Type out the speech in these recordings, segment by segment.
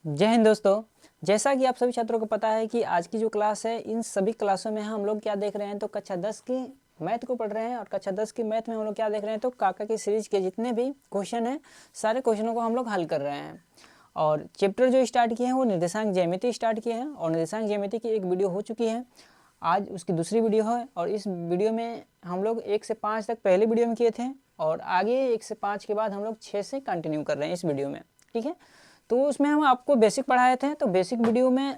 जय हिंद दोस्तों। जैसा कि आप सभी छात्रों को पता है कि आज की जो क्लास है, इन सभी क्लासों में हम लोग क्या देख रहे हैं, तो कक्षा 10 की मैथ को पढ़ रहे हैं। और कक्षा 10 की मैथ में हम लोग क्या देख रहे हैं, तो काका की सीरीज के जितने भी क्वेश्चन हैं, सारे क्वेश्चनों को हम लोग हल कर रहे हैं। और चैप्टर जो स्टार्ट किए हैं वो निर्देशांक ज्यामिति स्टार्ट किए हैं, और निर्देशांक ज्यामिति की एक वीडियो हो चुकी है, आज उसकी दूसरी वीडियो है। और इस वीडियो में हम लोग 1 से 5 तक पहले वीडियो में किए थे, और आगे 1 से 5 के बाद हम लोग 6 से कंटिन्यू कर रहे हैं इस वीडियो में। ठीक है, तो उसमें हम आपको बेसिक पढ़ाए थे। तो बेसिक वीडियो में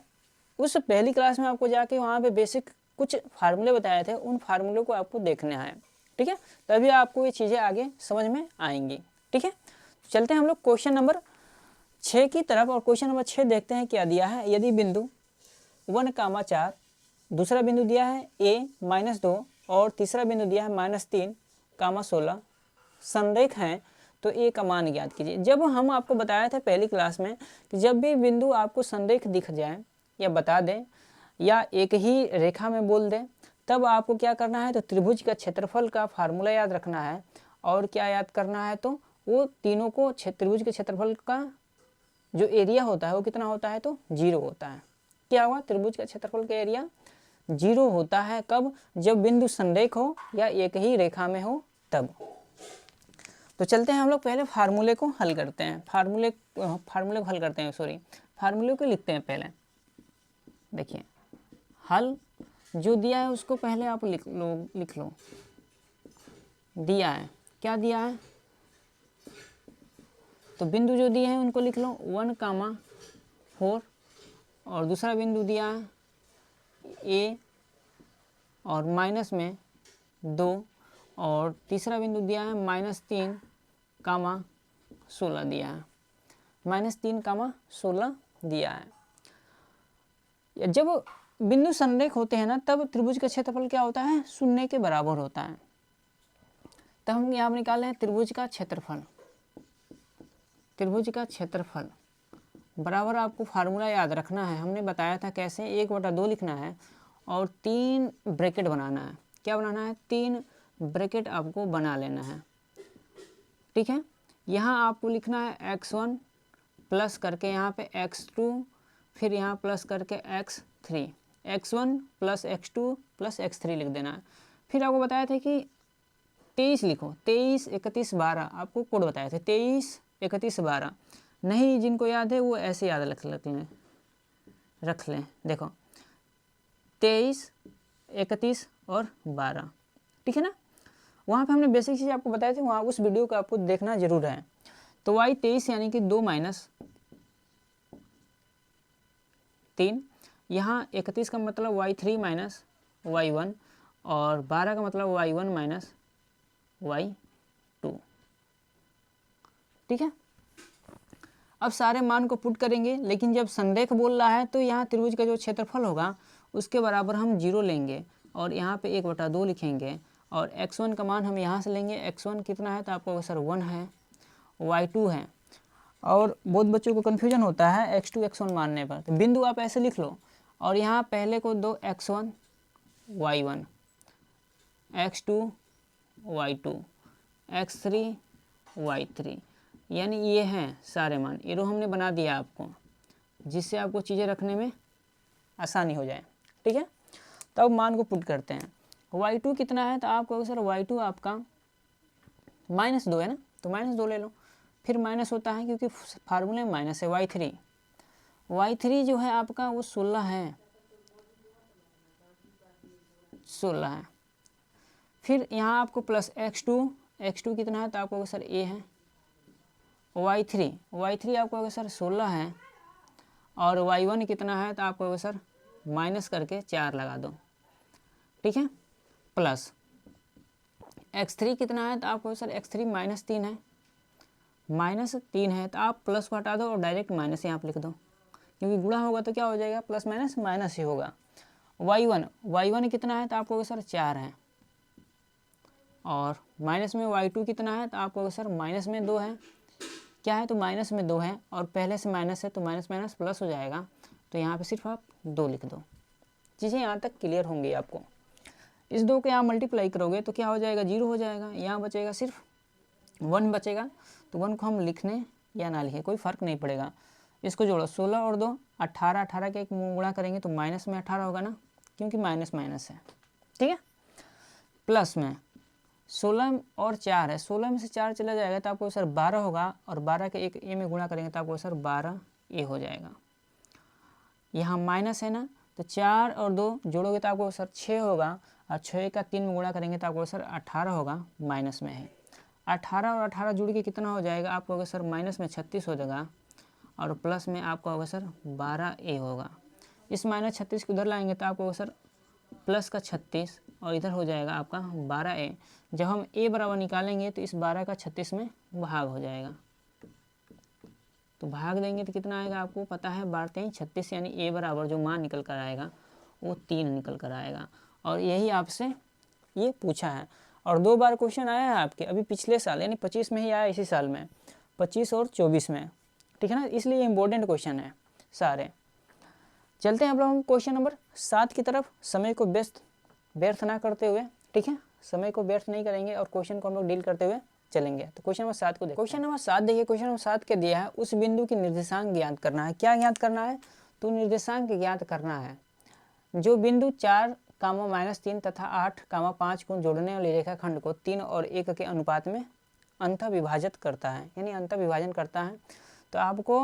उस पहली क्लास में आपको जाके वहाँ पे बेसिक कुछ फार्मूले बताए थे, उन फार्मूले को आपको देखना है। ठीक है, तभी आपको ये चीज़ें आगे समझ में आएंगी। ठीक है, चलते हैं हम लोग क्वेश्चन नंबर 6 की तरफ। और क्वेश्चन नंबर 6 देखते हैं क्या दिया है। यदि बिंदु 1,4, दूसरा बिंदु दिया है a-2 और तीसरा बिंदु दिया है -3,16 संरेख हैं, तो ए का मान ज्ञात कीजिए। जब हम आपको बताया था पहली क्लास में कि जब भी बिंदु आपको संरेख दिख जाए या बता दें या एक ही रेखा में बोल दें, तब आपको क्या करना है, तो त्रिभुज का क्षेत्रफल का फार्मूला याद रखना है। और क्या याद करना है, तो वो तीनों को त्रिभुज के क्षेत्रफल का जो एरिया होता है वो कितना होता है, तो 0 होता है। क्या हुआ, त्रिभुज का क्षेत्रफल का एरिया 0 होता है। कब, जब बिंदु संरेख हो या एक ही रेखा में हो तब। तो चलते हैं हम लोग पहले फार्मूले को हल करते हैं। फार्मूले को हल करते हैं, फार्मूले को लिखते हैं पहले। देखिए, हल जो दिया है उसको पहले आप लिख लो। दिया है, क्या दिया है, तो बिंदु जो दिए हैं उनको लिख लो 1,4, और दूसरा बिंदु दिया है a और -2, और तीसरा बिंदु दिया है -3,16 दिया है, -3,16 दिया है। जब बिंदु संरेख होते हैं ना, तब त्रिभुज का क्षेत्रफल क्या होता है, 0 के बराबर होता है। तब हम यहाँ निकाले हैं त्रिभुज का क्षेत्रफल। त्रिभुज का क्षेत्रफल बराबर आपको फार्मूला याद रखना है। हमने बताया था कैसे, 1/2 लिखना है और 3 ब्रैकेट बनाना है। क्या बनाना है, 3 ब्रैकेट आपको बना लेना है। ठीक है, यहाँ आपको लिखना है x1 प्लस करके यहाँ पे x2, फिर यहाँ प्लस करके x3, x1 plus x2 plus x3 लिख देना है। फिर आपको बताया था कि 23 लिखो, 23, 31, 12 आपको कोड बताए थे, 23, 31, 12। नहीं जिनको याद है वो ऐसे याद रख लें। देखो 23, 31 और 12, ठीक है ना। वहाँ पे हमने बेसिक चीज़ आपको बताए थे, वहाँ उस वीडियो को आपको देखना जरूर है। तो y 23 यानी कि 2 - 3, यहाँ 31 का मतलब y3 - y1, और 12 का मतलब y1 - y2। ठीक है, अब सारे मान को पुट करेंगे, लेकिन जब संरेख बोल रहा है तो यहाँ त्रिभुज का जो क्षेत्रफल होगा उसके बराबर हम 0 लेंगे, और यहाँ पे 1/2 लिखेंगे। और x1 का मान हम यहाँ से लेंगे। x1 कितना है, तो आपको सर 1 है, y2 है। और बहुत बच्चों को कन्फ्यूजन होता है x2 x1 मानने पर, तो बिंदु आप ऐसे लिख लो, और यहाँ पहले को दो x1 y1, x2 y2, x3 y3, यानी ये हैं सारे मान। एरो हमने बना दिया आपको, जिससे आपको चीज़ें रखने में आसानी हो जाए। ठीक है, तब तो मान को पुट करते हैं। y2 कितना है, तो आपको सर y2 आपका -2 है ना, तो -2 ले लो। फिर माइनस होता है क्योंकि फार्मूले में माइनस है। y3 जो है आपका वो 16 है, 16 है। फिर यहाँ आपको प्लस x2 कितना है, तो आपको सर a है। y3 आपको सर 16 है, और y1 कितना है, तो आपको सर माइनस करके 4 लगा दो। ठीक है, प्लस x3 कितना है, तो आपको सर x3 -3 है, -3 है, तो आप प्लस को हटा दो और डायरेक्ट माइनस यहाँ पर लिख दो, क्योंकि गुणा होगा तो क्या हो जाएगा, प्लस माइनस माइनस ही होगा। y1 कितना है, तो आपको सर 4 है, और माइनस में y2 कितना है, तो आपको सर माइनस में 2 है। क्या है, तो माइनस में 2 है, और पहले से माइनस है तो माइनस माइनस प्लस हो जाएगा, तो यहाँ पे सिर्फ आप 2 लिख दो। चीज़ें यहाँ तक क्लियर होंगी आपको। इस 2 को यहाँ मल्टीप्लाई करोगे तो क्या हो जाएगा, 0 हो जाएगा। यहाँ बचेगा सिर्फ 1 बचेगा, तो 1 को हम लिखने या ना लिखें कोई फ़र्क नहीं पड़ेगा। इसको जोड़ो, 16 और 2 18, 18 के एक गुणा करेंगे तो माइनस में 18 होगा ना, क्योंकि माइनस माइनस है, ठीक है। प्लस में 16 और 4 है, 16 में से 4 चला जाएगा तो आपको सर 12 होगा, और 12 के एक ए में गुणा करेंगे तो आपको सर 12 ए हो जाएगा। यहाँ माइनस है ना, तो 4 और 2 जोड़ोगे तो आपको सर 6 होगा, और 6 का 3 में गुणा करेंगे तो आपको सर 18 होगा, माइनस में है। 18 और 18 जुड़ के कितना हो जाएगा आपको, होगा सर माइनस में 36 हो जाएगा, और प्लस में आपका होगा सर 12 ए होगा। इस माइनस 36 को उधर लाएंगे तो आपको होगा सर प्लस का 36, और इधर हो जाएगा आपका 12 ए। जब हम ए बराबर निकालेंगे तो इस 12 का 36 में भाग हो जाएगा, तो भाग देंगे तो कितना आएगा आपको पता है, 12 × 36, यानी ए बराबर जो मान निकल कर आएगा वो 3 निकल कर आएगा। और यही आपसे ये पूछा है, और 2 बार क्वेश्चन आया है आपके अभी पिछले साल, यानी 25 में ही आया, इसी साल में 25 और 24 में, ठीक है ना, इसलिए इम्पोर्टेंट क्वेश्चन है सारे। चलते हैं अब हम क्वेश्चन नंबर 7 की तरफ, समय को व्यर्थ ना करते हुए, ठीक है, समय को व्यर्थ नहीं करेंगे और क्वेश्चन को हम लोग डील करते हुए चलेंगे। तो क्वेश्चन नंबर 7 को देखो। क्वेश्चन नंबर 7 देखिए, क्वेश्चन नंबर 7 के दिया है उस बिंदु की निर्देशांक ज्ञात करना है। क्या ज्ञात करना है, तो निर्देशांक ज्ञात करना है जो बिंदु 4, -3 तथा 8, 5 को जोड़ने वाली रेखाखंड को 3 और 1 के अनुपात में अंतः विभाजित करता है, यानी अंतः विभाजन करता है। तो आपको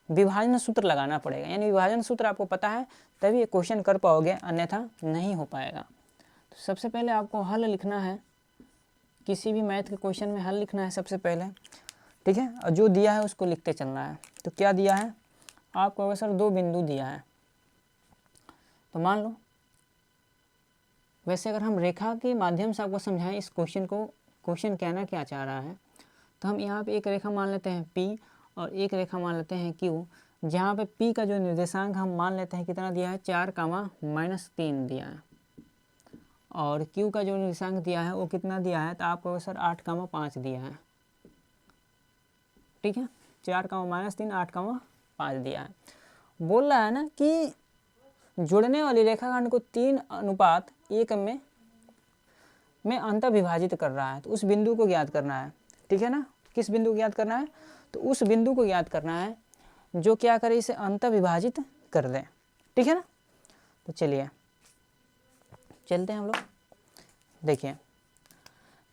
विभाजन सूत्र लगाना पड़ेगा, यानी विभाजन सूत्र आपको पता है तभी ये क्वेश्चन कर पाओगे, अन्यथा नहीं हो पाएगा। तो सबसे पहले आपको हल लिखना है, किसी भी मैथ के क्वेश्चन में हल लिखना है सबसे पहले, ठीक है, और जो दिया है उसको लिखते चलना है। तो क्या दिया है आपको, अगर सर 2 बिंदु दिया है, तो मान लो, वैसे अगर हम रेखा के माध्यम से आपको समझाएं इस क्वेश्चन को, क्वेश्चन कहना क्या चाह रहा है, तो हम यहाँ पे एक रेखा मान लेते हैं P और एक रेखा मान लेते हैं Q, जहाँ पे P का जो निर्देशांक हम मान लेते हैं कितना दिया है, 4, -3 दिया है, और Q का जो निर्देशांक दिया है वो कितना दिया है, तो आपको सर 8, 5 दिया है, ठीक है, 4, -3, 8, 5 दिया है। बोल रहा है ना कि जुड़ने वाली रेखाखंड को 3:1 में अंतः विभाजित कर रहा है, तो उस बिंदु को ज्ञात करना है, ठीक है ना। किस बिंदु को ज्ञात करना है, तो उस बिंदु को ज्ञात करना है जो क्या करे, इसे अंतः विभाजित कर दे, ठीक है ना। तो चलिए चलते हैं हम लोग, देखिए,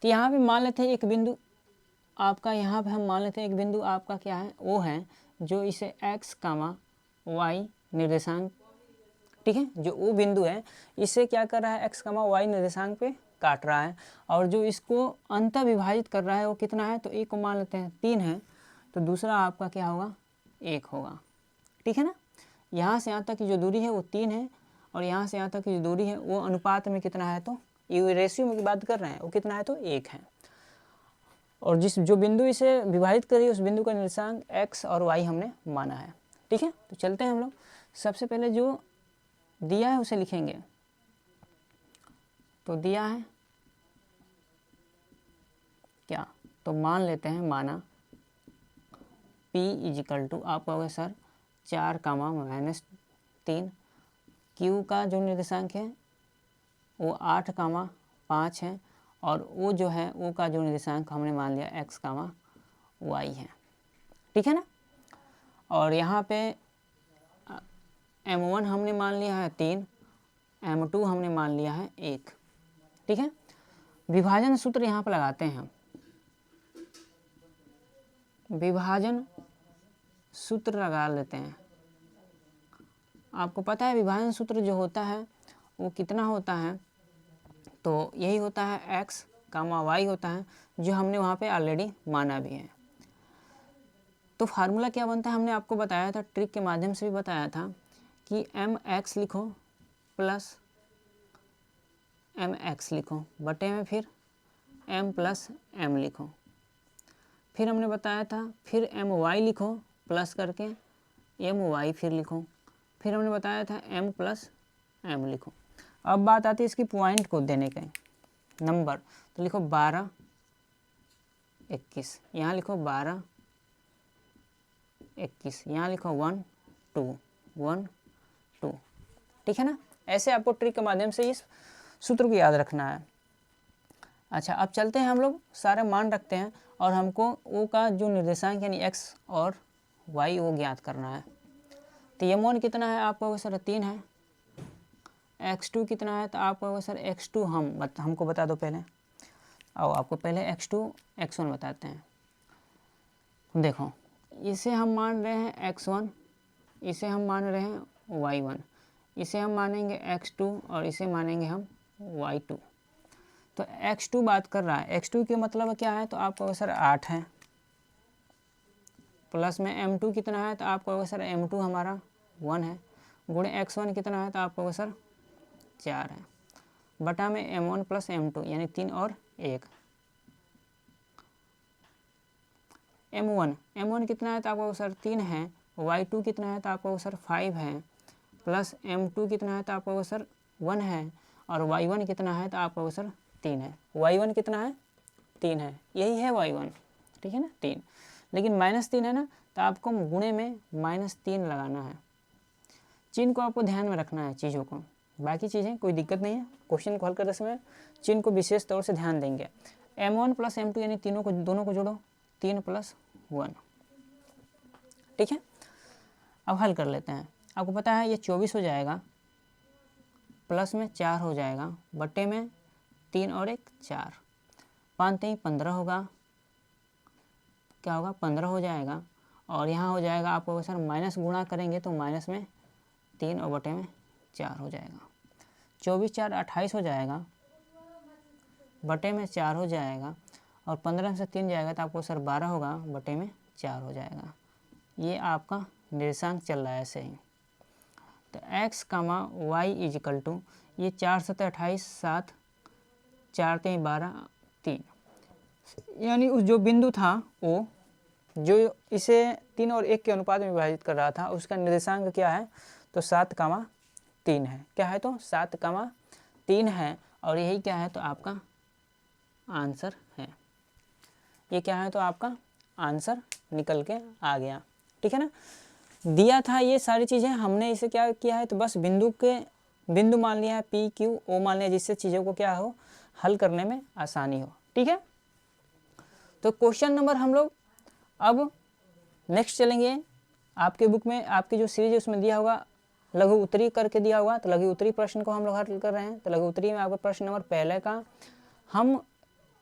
तो यहाँ पे मान लेते हैं एक बिंदु आपका, यहाँ पे हम मान लेते हैं एक बिंदु आपका क्या है, वो है जो इसे x, y निर्देशांक, ठीक है, जो वो बिंदु है इसे क्या कर रहा है, x, y निर्देशांक पे काट रहा है, और जो इसको अंतः विभाजित कर रहा है वो कितना है, तो एक को मान लेते हैं 3 है, तो दूसरा आपका क्या होगा, 1 होगा, ठीक है ना। यहाँ से यहाँ तक की जो दूरी है वो 3 है, और यहाँ से यहाँ तक की जो दूरी है वो अनुपात में कितना है, तो ये रेशियो में की बात कर रहे हैं, वो कितना है, तो 1 है। और जो बिंदु इसे विभाजित करी उस बिंदु का निर्देशांक x और y हमने माना है, ठीक है। तो चलते हैं हम लोग, सबसे पहले जो दिया है उसे लिखेंगे। तो दिया है क्या, तो मान लेते हैं, माना P = आपका होगा सर 4, -3, Q का जो निर्देशांक है वो 8, 5 है, और वो जो है वो का जो निर्देशांक हमने मान लिया x, y है, ठीक है ना। और यहाँ पे M1 हमने मान लिया है 3, M2 हमने मान लिया है 1, ठीक है। विभाजन सूत्र यहाँ पर लगाते हैं हम, विभाजन सूत्र लगा लेते हैं। आपको पता है विभाजन सूत्र जो होता है वो कितना होता है, तो यही होता है x, y होता है, जो हमने वहाँ पे ऑलरेडी माना भी है। तो फार्मूला क्या बनता है, हमने आपको बताया था, ट्रिक के माध्यम से भी बताया था कि mx लिखो प्लस mx लिखो, बटे में फिर m + m लिखो, फिर हमने बताया था फिर my लिखो प्लस करके my फिर लिखो, फिर हमने बताया था m + m लिखो। अब बात आती है इसकी पॉइंट को देने के, नंबर, तो लिखो 12, 21, यहाँ लिखो 12, 21, यहाँ लिखो 1, 2, 1, 2, ठीक है ना। ऐसे आपको ट्रिक के माध्यम से इस सूत्र को याद रखना है। अच्छा, अब चलते हैं हम लोग, सारे मान रखते हैं, और हमको ओ का जो निर्देशांक यानी x और y वो ज्ञात करना है। तो m1 कितना है आपका होगा सर 3 है, x2 कितना है तो आपका होगा सर x2 हमको बता दो पहले, और आपको पहले x2 x1 बताते हैं। देखो इसे हम मान रहे हैं x1, इसे हम मान रहे हैं y1, इसे हम मानेंगे x2 और इसे मानेंगे हम y2। तो x2 बात कर रहा है, x2 के मतलब क्या है तो आपका सर 8 है, प्लस में m2 कितना है तो आपका सर m2 हमारा 1 है, गुणे x1 कितना है तो आपका सर 4 है, बटा में m1 प्लस m2 यानी 3 और 1। m1 कितना है तो आपका सर 3 है, y2 कितना है तो आपका सर 5 है, प्लस m2 कितना है तो आपका सर 1 है, और y1 कितना है तो आपका सर 3 है। y1 कितना है 3 है, यही है y1, ठीक है ना 3, लेकिन -3 है ना तो आपको गुणे में -3 लगाना है। चिन्ह को आपको ध्यान में रखना है चीज़ों को, बाकी चीज़ें कोई दिक्कत नहीं है, क्वेश्चन को हल करते समय चिन्ह को विशेष तौर से ध्यान देंगे। m1 प्लस m2 यानी दोनों को जोड़ो, 3 + 1, ठीक है। अब हल कर लेते हैं। आपको पता है ये 24 हो जाएगा, प्लस में 4 हो जाएगा, बट्टे में 3 और 1 4, 5 3 15 होगा, क्या होगा 15 हो जाएगा, और यहाँ हो जाएगा आपको सर माइनस गुणा करेंगे तो माइनस में 3 और बटे में 4 हो जाएगा, 24 4 28 हो जाएगा, बटे में 4 हो जाएगा, और 15 से 3 जाएगा तो आपको सर 12 होगा, बटे में 4 हो जाएगा। ये आपका निर्देशांक चल रहा है ऐसे ही। तो x, y इजिकल टू ये 4 7 28 7 4 3 12 3, यानी उस जो बिंदु था वो जो इसे 3 और 1 के अनुपात में विभाजित कर रहा था उसका निर्देशांक क्या है तो 7,3 है। क्या है तो 7,3 है, और यही क्या है तो आपका आंसर है। ये क्या है तो आपका आंसर निकल के आ गया, ठीक है ना। दिया था ये सारी चीज़ें, हमने इसे क्या किया है तो बस बिंदु मान लिया है, P Q O मान लिया, जिससे चीज़ों को क्या हो हल करने में आसानी हो, ठीक है। तो क्वेश्चन नंबर हम लोग अब नेक्स्ट चलेंगे। आपके बुक में आपकी जो सीरीज है उसमें दिया होगा लघु उत्तरी करके दिया होगा, तो लघु उत्तरी प्रश्न को हम लोग हल कर रहे हैं। तो लघु उत्तरी में आपका प्रश्न नंबर पहले का हम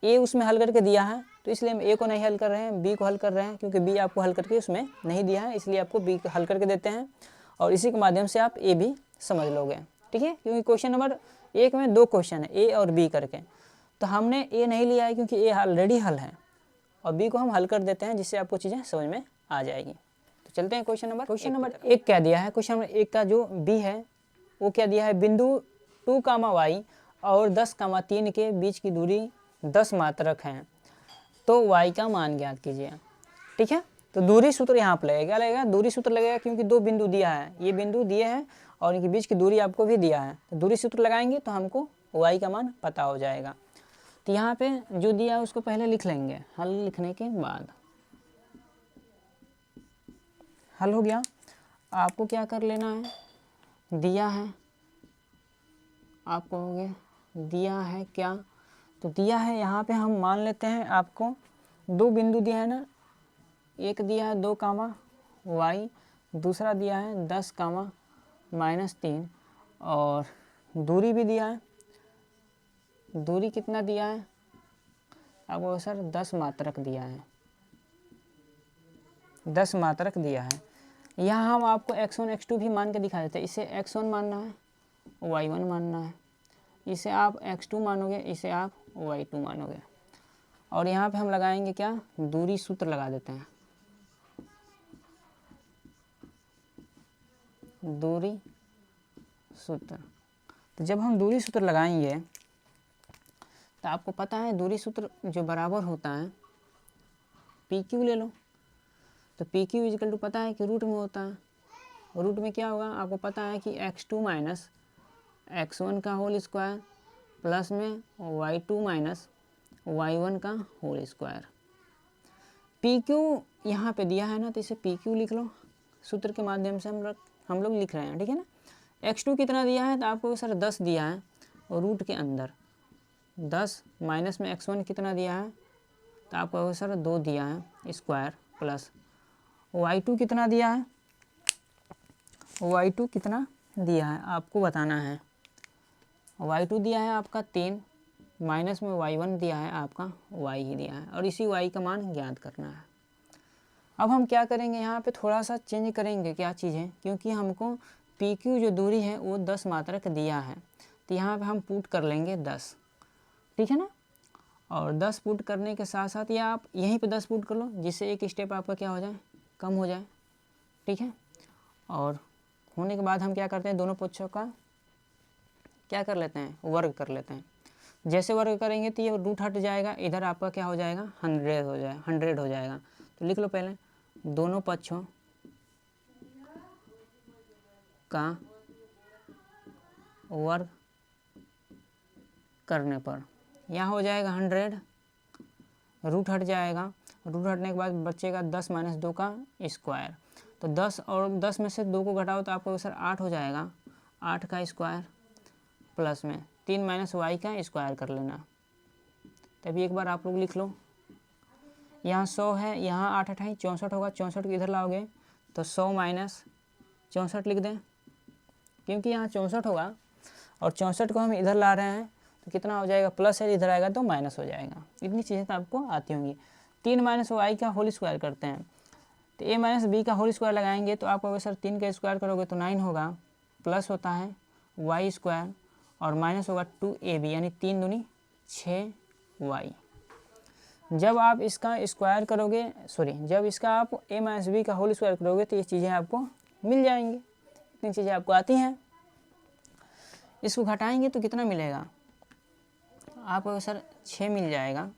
ए उसमें हल करके दिया है, तो इसलिए हम ए को नहीं हल कर रहे हैं, बी को हल कर रहे हैं, क्योंकि बी आपको हल करके उसमें नहीं दिया है, इसलिए आपको बी हल करके देते हैं, और इसी के माध्यम से आप ए भी समझ लोगे, ठीक है। क्योंकि क्वेश्चन नंबर 1 में 2 क्वेश्चन है ए और बी करके, तो हमने ए नहीं लिया है क्योंकि ए ऑलरेडी हल है, और बी को हम हल कर देते हैं जिससे आपको चीज़ें समझ में आ जाएगी। तो चलते हैं क्वेश्चन नंबर 1 क्या दिया है। क्वेश्चन नंबर 1 का जो बी है वो क्या दिया है, बिंदु 2, y और 10, 3 के बीच की दूरी 10 मात्रक हैं, तो y का मान ज्ञात कीजिए, ठीक है। तो दूरी सूत्र यहाँ पर लगेगा, क्या लगेगा दूरी सूत्र लगेगा, क्योंकि 2 बिंदु दिया है, ये बिंदु दिए हैं और इनके बीच की दूरी आपको भी दिया है, तो दूरी सूत्र लगाएंगे तो हमको y का मान पता हो जाएगा। तो यहाँ पे जो दिया है उसको पहले लिख लेंगे, हल लिखने के बाद हल हो गया। आपको क्या कर लेना है, दिया है आप कहोगे दिया है क्या, तो दिया है यहाँ पे हम मान लेते हैं आपको 2 बिंदु दिया है ना, एक दिया है 2, y, दूसरा दिया है 10, -3, और दूरी भी दिया है, दूरी कितना दिया है आपको सर 10 मात्रक दिया है, 10 मात्रक दिया है। यहाँ हम आपको x1 x2 भी मान के दिखा देते हैं, इसे x1 मानना है, y1 मानना है, इसे आप x2 मानोगे, इसे आप y2 मानोगे, और यहाँ पे हम लगाएंगे क्या दूरी सूत्र लगा देते हैं, दूरी सूत्र। तो जब हम दूरी सूत्र लगाएंगे तो आपको पता है दूरी सूत्र जो बराबर होता है PQ ले लो, तो PQ इजिकल टू पता है कि रूट में होता है, रूट में क्या होगा आपको पता है कि x2 माइनस x1 का होल स्क्वायर प्लस में y2 माइनस y1 का होल स्क्वायर। PQ यहाँ पे दिया है ना, तो इसे PQ लिख लो, सूत्र के माध्यम से हम लोग लिख रहे हैं, ठीक है ना। x2 कितना दिया है तो आपको सर 10 दिया है, और रूट के अंदर 10 माइनस में x1 कितना दिया है तो आपको सर 2 दिया है स्क्वायर, प्लस y2 कितना दिया है, y2 कितना दिया है आपको बताना है। y2 दिया है आपका 3, माइनस में y1 दिया है आपका y ही दिया है, और इसी y का मान ज्ञात करना है। अब हम क्या करेंगे, यहाँ पे थोड़ा सा चेंज करेंगे क्या चीज़ें, क्योंकि हमको PQ जो दूरी है वो 10 मात्रक दिया है, तो यहाँ पे हम पुट कर लेंगे 10, ठीक है ना। और 10 पुट करने के साथ साथ या आप यहीं पे 10 पुट कर लो, जिससे एक स्टेप आपका क्या हो जाए, कम हो जाए, ठीक है। और होने के बाद हम क्या करते हैं, दोनों पक्षों का क्या कर लेते हैं, वर्ग कर लेते हैं। जैसे वर्ग करेंगे तो ये रूट हट जाएगा, इधर आपका क्या हो जाएगा, 100 हो जाएगा। तो लिख लो पहले, दोनों पक्षों का वर्ग करने पर यहाँ हो जाएगा 100, रूट हट जाएगा, रूट हटने के बाद बचेगा 10 माइनस 2 का स्क्वायर। तो 10 और 10 में से 2 को घटाओ तो आपको सर 8 हो जाएगा, 8 का स्क्वायर प्लस में 3 माइनस वाई का स्क्वायर कर लेना। तभी एक बार आप लोग लिख लो, यहाँ 100 है, यहाँ 8 8 64 होगा, 64 को इधर लाओगे तो 100 माइनस 64 लिख दें, क्योंकि यहाँ 64 होगा और 64 को हम इधर ला रहे हैं तो कितना हो जाएगा, प्लस है, इधर आएगा तो माइनस हो जाएगा। इतनी चीज़ें तो आपको आती होंगी। 3 माइनस वाई का होल स्क्वायर करते हैं, तो a माइनस बी का होल स्क्वायर लगाएंगे तो आपको सर 3 का स्क्वायर करोगे तो 9 होगा, प्लस होता है वाई स्क्वायर और माइनस होगा 2ab, यानी 3 दूनी 6y। जब आप इसका स्क्वायर करोगे, जब इसका आप a माइनस बी का होल स्क्वायर करोगे तो ये चीज़ें आपको मिल जाएंगी। इतनी चीज़ें आपको आती हैं। इसको घटाएंगे तो कितना मिलेगा आपको सर, 6 मिल जाएगा,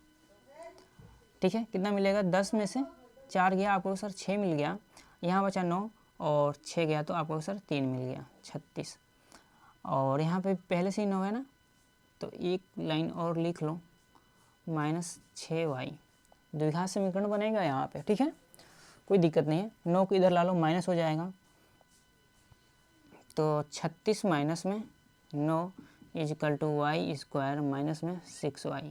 ठीक है। कितना मिलेगा, 10 में से 4 गया आपको सर 6 मिल गया, यहाँ बचा 9 और 6 गया तो आपको सर 3 मिल गया 36। और यहाँ पे पहले से ही 9 है ना, तो एक लाइन और लिख लो, माइनस 6y, द्विघात समीकरण बनेगा यहाँ पे, ठीक है, कोई दिक्कत नहीं है। 9 को इधर ला लो, माइनस हो जाएगा, तो 36 माइनस में 9 equal to Y square minus में 6y।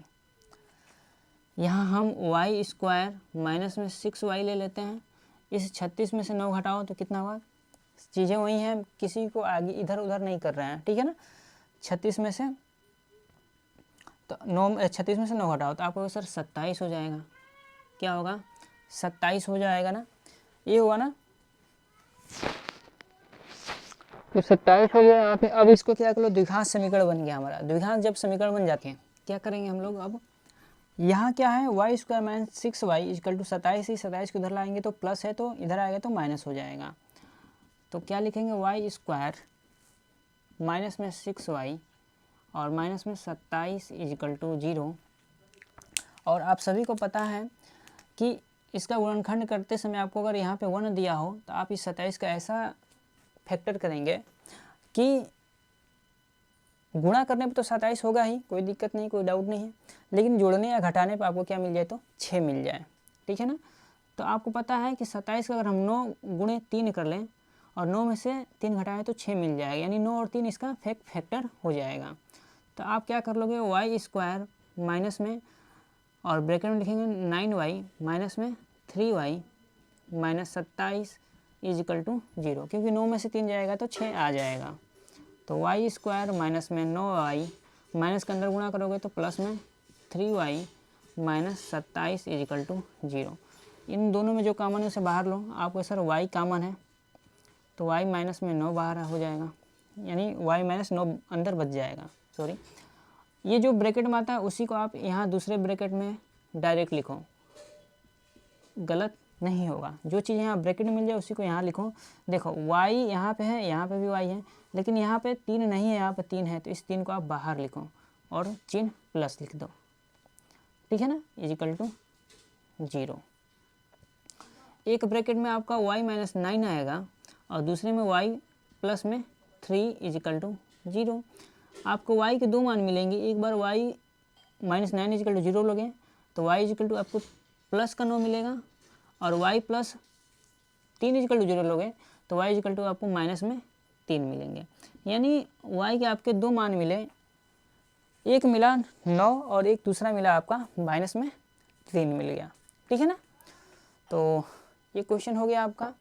यहाँ हम वाई स्क्वायर माइनस में 6y ले लेते हैं। इस 36 में से 9 घटाओ तो कितना हुआ, चीज़ें वही हैं, किसी को आगे इधर उधर नहीं कर रहे हैं, ठीक है ना। 36 में से तो 36 में से 9 घटाओ तो आपको सर 27 हो जाएगा। क्या होगा, 27 हो जाएगा ना, ये हुआ ना, तो 27 हो गया यहाँ पे। अब इसको क्या करो, द्विघात समीकरण बन गया हमारा। द्विघात जब समीकरण बन जाते हैं क्या करेंगे हम लोग, अब यहाँ क्या है, Y square minus 6y equal to 27 ही, 27 को इधर लाएंगे तो प्लस है, तो इधर आएगा तो माइनस हो जाएगा। तो क्या लिखेंगे, वाई स्क्वायर माइनस में 6y और माइनस में 27 इक्वल टू 0। और आप सभी को पता है कि इसका गुणनखंड करते समय आपको अगर यहाँ पे 1 दिया हो तो आप इस 27 का ऐसा फैक्टर करेंगे कि गुणा करने पे तो 27 होगा ही, कोई दिक्कत नहीं, कोई डाउट नहीं है, लेकिन जोड़ने या घटाने पे आपको क्या मिल जाए, तो 6 मिल जाए, ठीक है ना। तो आपको पता है कि 27 का अगर हम 9 गुणे 3 कर लें और 9 में से 3 घटाएं तो 6 मिल जाएगा, यानी 9 और 3 इसका फैक्टर हो जाएगा। तो आप क्या कर लोगे, वाई स्क्वायर माइनस में और ब्रैकेट में लिखेंगे 9y माइनस में 3y माइनस 27 इजिकल टू 0, क्योंकि 9 में से 3 जाएगा तो 6 आ जाएगा। तो वाई स्क्वायर माइनस में 9y, माइनस के अंदर गुणा करोगे तो प्लस में 3y माइनस 27 इजिकल टू 0। इन दोनों में जो कॉमन है उसे बाहर लो, आपको सर y कॉमन है तो y माइनस में 9 बाहर हो जाएगा, यानी y माइनस 9 अंदर बच जाएगा। सॉरी, ये जो ब्रैकेट में आता है उसी को आप यहाँ दूसरे ब्रैकेट में डायरेक्ट लिखो, गलत नहीं होगा। जो चीज़ यहाँ ब्रैकेट में मिल जाए उसी को यहाँ लिखो। देखो y यहाँ पे है, यहाँ पे भी y है, लेकिन यहाँ पे 3 नहीं है, यहाँ पे 3 है, तो इस 3 को आप बाहर लिखो और चिन्ह प्लस लिख दो, ठीक है ना, इजिकल टू 0। एक ब्रैकेट में आपका y माइनस 9 आएगा और दूसरे में y प्लस में 3 इजिकल टू 0। आपको y के दो मान मिलेंगे, एक बार y माइनस 9 इजिकल टू 0 लोगे तो y इजिकल टू आपको प्लस का 9 मिलेगा, और y प्लस 3 इजिकल टू 0 लोगे तो y इजिकल टू आपको माइनस में 3 मिलेंगे। यानी y के आपके दो मान मिले, एक मिला 9 और एक दूसरा मिला आपका माइनस में 3 मिल गया, ठीक है ना। तो ये क्वेश्चन हो गया आपका।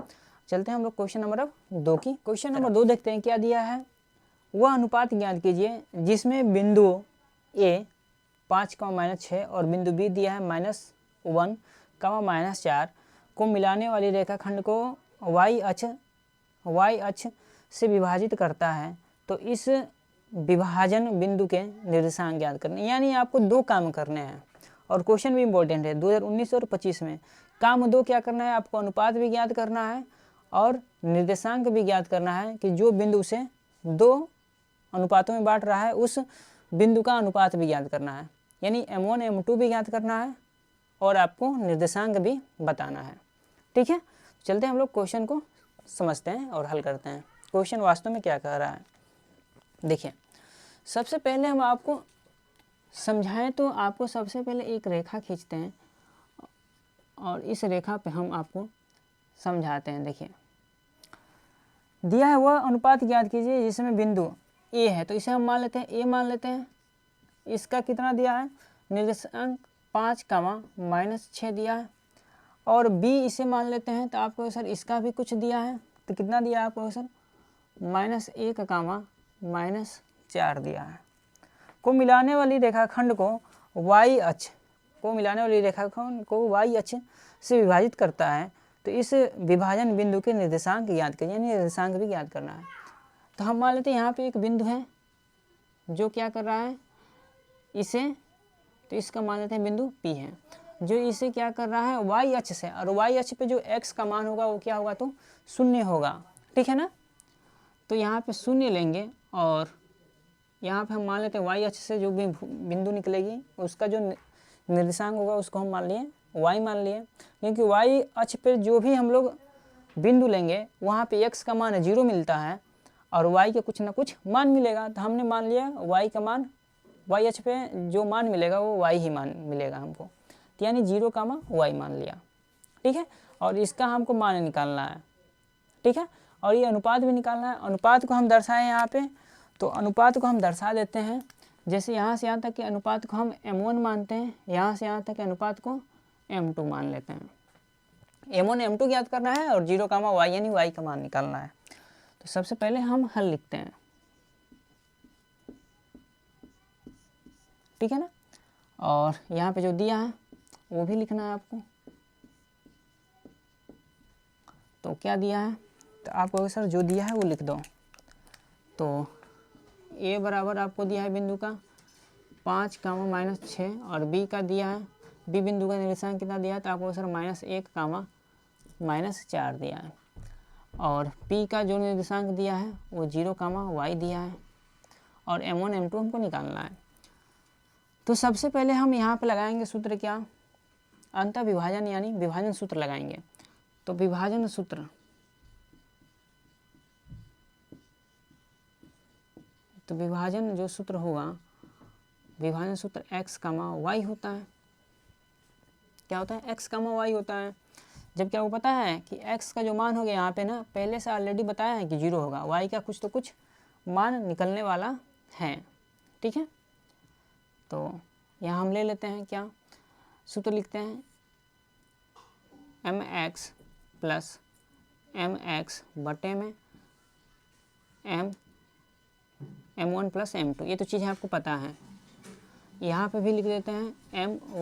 चलते हैं हम लोग क्वेश्चन नंबर अब 2 की। क्वेश्चन नंबर 2 देखते हैं क्या दिया है। वह अनुपात ज्ञात कीजिए जिसमें बिंदु ए 5,-6 और बिंदु बी दिया है -1, -4 को मिलाने वाली रेखाखंड को y अक्ष से विभाजित करता है। तो इस विभाजन बिंदु के निर्देशांक ज्ञात करने, यानी आपको 2 काम करने हैं और क्वेश्चन भी इंपॉर्टेंट है 2019 और 25 में। काम 2 क्या करना है, आपको अनुपात भी ज्ञात करना है और निर्देशांक भी ज्ञात करना है कि जो बिंदु से 2 अनुपातों में बांट रहा है उस बिंदु का अनुपात भी ज्ञात करना है, यानी m1 m2 भी ज्ञात करना है और आपको निर्देशांक भी बताना है। ठीक है, चलते हैं हम लोग क्वेश्चन को समझते हैं और हल करते हैं। क्वेश्चन वास्तव में क्या कह रहा है, देखिए सबसे पहले हम आपको समझाएं तो आपको सबसे पहले एक रेखा खींचते हैं और इस रेखा पे हम आपको समझाते हैं। देखिए दिया है वह अनुपात ज्ञात कीजिए जिसमें बिंदु ए है, तो इसे हम मान लेते हैं ए मान लेते हैं। इसका कितना दिया है, निर्देशांक 5,-6 दिया है। और बी इसे मान लेते हैं तो आपको सर इसका भी कुछ दिया है, तो कितना दिया है आपको सर -1, -4 दिया है। को मिलाने वाली रेखाखंड को y अक्ष y अक्ष से विभाजित करता है। तो इस विभाजन बिंदु के निर्देशांक ज्ञात करिए, यानी निर्देशांक भी ज्ञात करना है। तो हम मान लेते हैं यहाँ पे एक बिंदु है जो क्या कर रहा है इसे, तो इसका मान लेते हैं बिंदु P है जो इसे क्या कर रहा है y अक्ष से, और y अक्ष पे जो x का मान होगा वो क्या होगा, तो 0 होगा। ठीक है ना, तो यहाँ पे 0 लेंगे और यहाँ पे हम मान लेते हैं y अक्ष से जो भी बिंदु निकलेगी उसका जो निर्देशांक होगा उसको हम मान लिए y मान लिए, क्योंकि y अक्ष पे जो भी हम लोग बिंदु लेंगे वहाँ पे x का मान 0 मिलता है और y के कुछ ना कुछ मान मिलेगा। तो हमने मान लिया y का मान, y अक्ष पे जो मान मिलेगा वो y ही मान मिलेगा हमको, तो यानी 0, y मान लिया। ठीक है, और इसका हमको मान निकालना है। ठीक है, और ये अनुपात भी निकालना है। अनुपात को हम दर्शाएं यहाँ पे, तो अनुपात को हम दर्शा देते हैं जैसे यहाँ से यहाँ तक के अनुपात को हम m1 मानते हैं, यहाँ से यहाँ तक के अनुपात को m2 मान लेते हैं। m1 m2 ज्ञात करना है और 0, y यानी y का मान निकालना है। तो सबसे पहले हम हल लिखते हैं। ठीक है ना, और यहाँ पे जो दिया है वो भी लिखना है आपको। तो क्या दिया है, तो आपको सर जो दिया है वो लिख दो। तो a बराबर आपको दिया है बिंदु का 5,-6 और b का दिया है, b बिंदु का निर्देशांक कितना दिया है, तो आपको सर -1, -4 दिया है। और p का जो निर्देशांक दिया है वो 0, y दिया है और m1 m2 हमको निकालना है। तो सबसे पहले हम यहाँ पे लगाएंगे सूत्र क्या, अंतः विभाजन यानी विभाजन सूत्र लगाएंगे। तो विभाजन सूत्र, तो विभाजन जो सूत्र होगा, विभाजन सूत्र x, y होता है। क्या होता है, x, y होता है। जब क्या वो पता है कि x का जो मान हो गया यहाँ पे ना पहले से ऑलरेडी बताया है कि 0 होगा, y का कुछ तो कुछ मान निकलने वाला है। ठीक है, तो यहाँ हम ले लेते हैं क्या, सूत्र लिखते हैं mx + mx बटे में m1 + m2, ये तो चीज़ें आपको पता है। यहाँ पे भी लिख देते हैं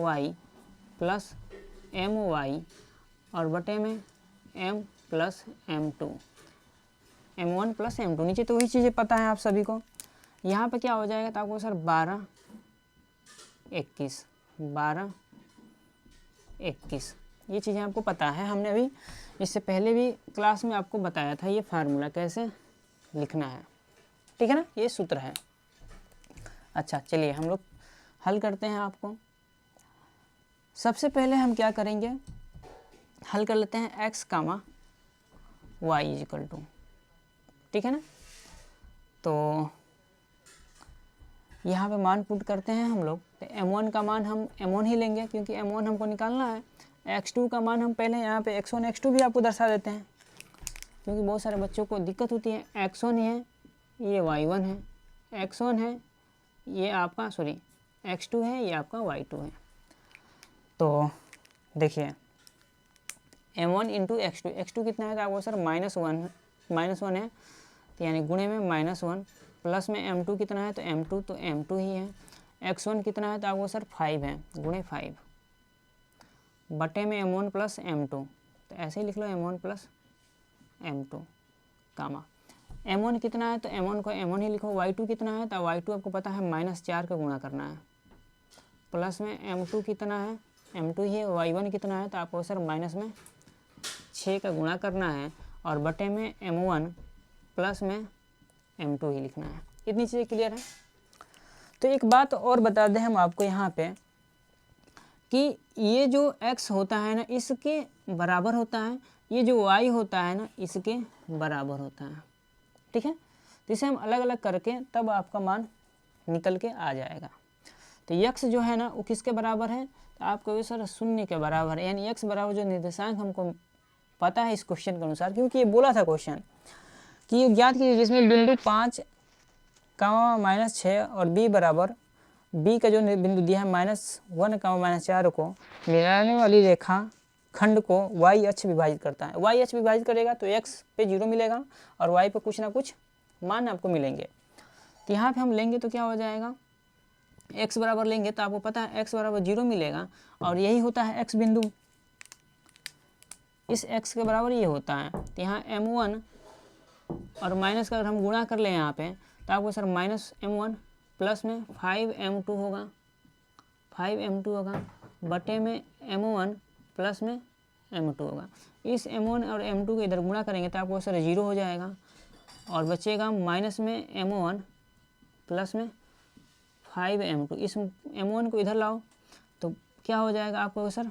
my + my और बटे में m + m2, m1 + m2, नीचे तो वही चीज़ें पता है आप सभी को। यहाँ पे क्या हो जाएगा, तो आपको सर 12, 21 ये चीज़ें आपको पता है। हमने अभी इससे पहले भी क्लास में आपको बताया था ये फार्मूला कैसे लिखना है। ठीक है ना, ये सूत्र है। अच्छा चलिए हम लोग हल करते हैं। आपको सबसे पहले हम क्या करेंगे, हल कर लेते हैं x, y = ठीक है ना। तो यहाँ पे मान पुट करते हैं हम लोग। तो m1 का मान हम m1 ही लेंगे क्योंकि m1 हमको निकालना है। x2 का मान हम पहले यहाँ पे x1 x2 भी आपको दर्शा देते हैं, क्योंकि बहुत सारे बच्चों को दिक्कत होती है। x1 है, ये y1 है, x1 है ये आपका x2 है, ये आपका y2 है। तो देखिए m1 इंटू x2 कितना है तो आपको सर -1 है, तो यानी गुणे में -1, प्लस में m2 कितना है तो m2 ही है, x1 कितना है तो आपको सर 5 है, गुणे 5 बटे में m1 प्लस m2, तो ऐसे ही लिख लो m1 प्लस m2 कामा m1 कितना है तो m1 को m1 ही लिखो, y2 कितना है तो y2 आपको पता है -4 का गुणा करना है, प्लस में m2 कितना है m2 ही है, y1 कितना है तो आपको सर माइनस में 6 का गुणा करना है और बटे में m1 प्लस में m2 ही लिखना है। इतनी चीज़ें क्लियर है। तो एक बात और बता दें हम आपको यहाँ पे कि ये जो x होता है ना इसके बराबर होता है, ये जो y होता है ना इसके बराबर होता है, ठीक है। तो इसे हम अलग अलग करके तब आपका मान निकल के आ जाएगा। तो x जो है ना वो किसके बराबर है तो आपको ये सर 0 के बराबर है, यानी x बराबर जो निर्देशांक हमको पता है इस क्वेश्चन के अनुसार, क्योंकि ये बोला था क्वेश्चन कि ज्ञात कीजिए जिसमें बिंदु 5, -6 और b बराबर b का जो बिंदु दिया है -1, -4 को मिलाने वाली रेखा खंड को y अक्ष विभाजित करता है। y अक्ष विभाजित करेगा तो x पे 0 मिलेगा और y पे कुछ ना कुछ मान आपको मिलेंगे। तो यहाँ पे हम लेंगे तो क्या हो जाएगा, x बराबर लेंगे तो आपको पता है x बराबर 0 मिलेगा और यही होता है x बिंदु, इस x के बराबर ये होता है। तो यहाँ m1 और माइनस का अगर हम गुणा कर लें यहाँ पे तो आपको सर -m1 प्लस में 5m2 होगा, 5m2 होगा बटे में m1 प्लस में m2 होगा। इस m1 और m2 को इधर गुणा करेंगे तो आपको सर 0 हो जाएगा और बचेगा माइनस में m1 प्लस में 5m2। इस m1 को इधर लाओ तो क्या हो जाएगा आपको सर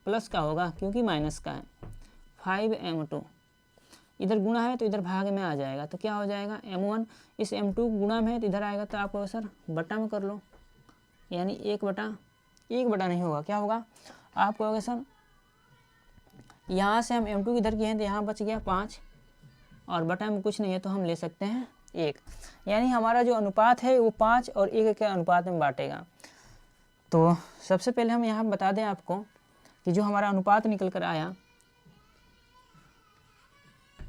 प्लस का होगा क्योंकि माइनस का है, 5m2 इधर गुणा है तो इधर भाग में आ जाएगा, तो क्या हो जाएगा m1 इस m2 गुणा में है तो इधर आएगा तो आपको सर बटा में कर लो, यानी 1 बटा नहीं होगा, क्या होगा आपको होगा सर यहाँ से हम m2 इधर किए हैं तो यहाँ बच गया 5 और बटा में कुछ नहीं है तो हम ले सकते हैं 1, यानी हमारा जो अनुपात है वो 5 और 1 के अनुपात में बांटेगा। तो सबसे पहले हम यहाँ बता दें आपको कि जो हमारा अनुपात निकल कर आया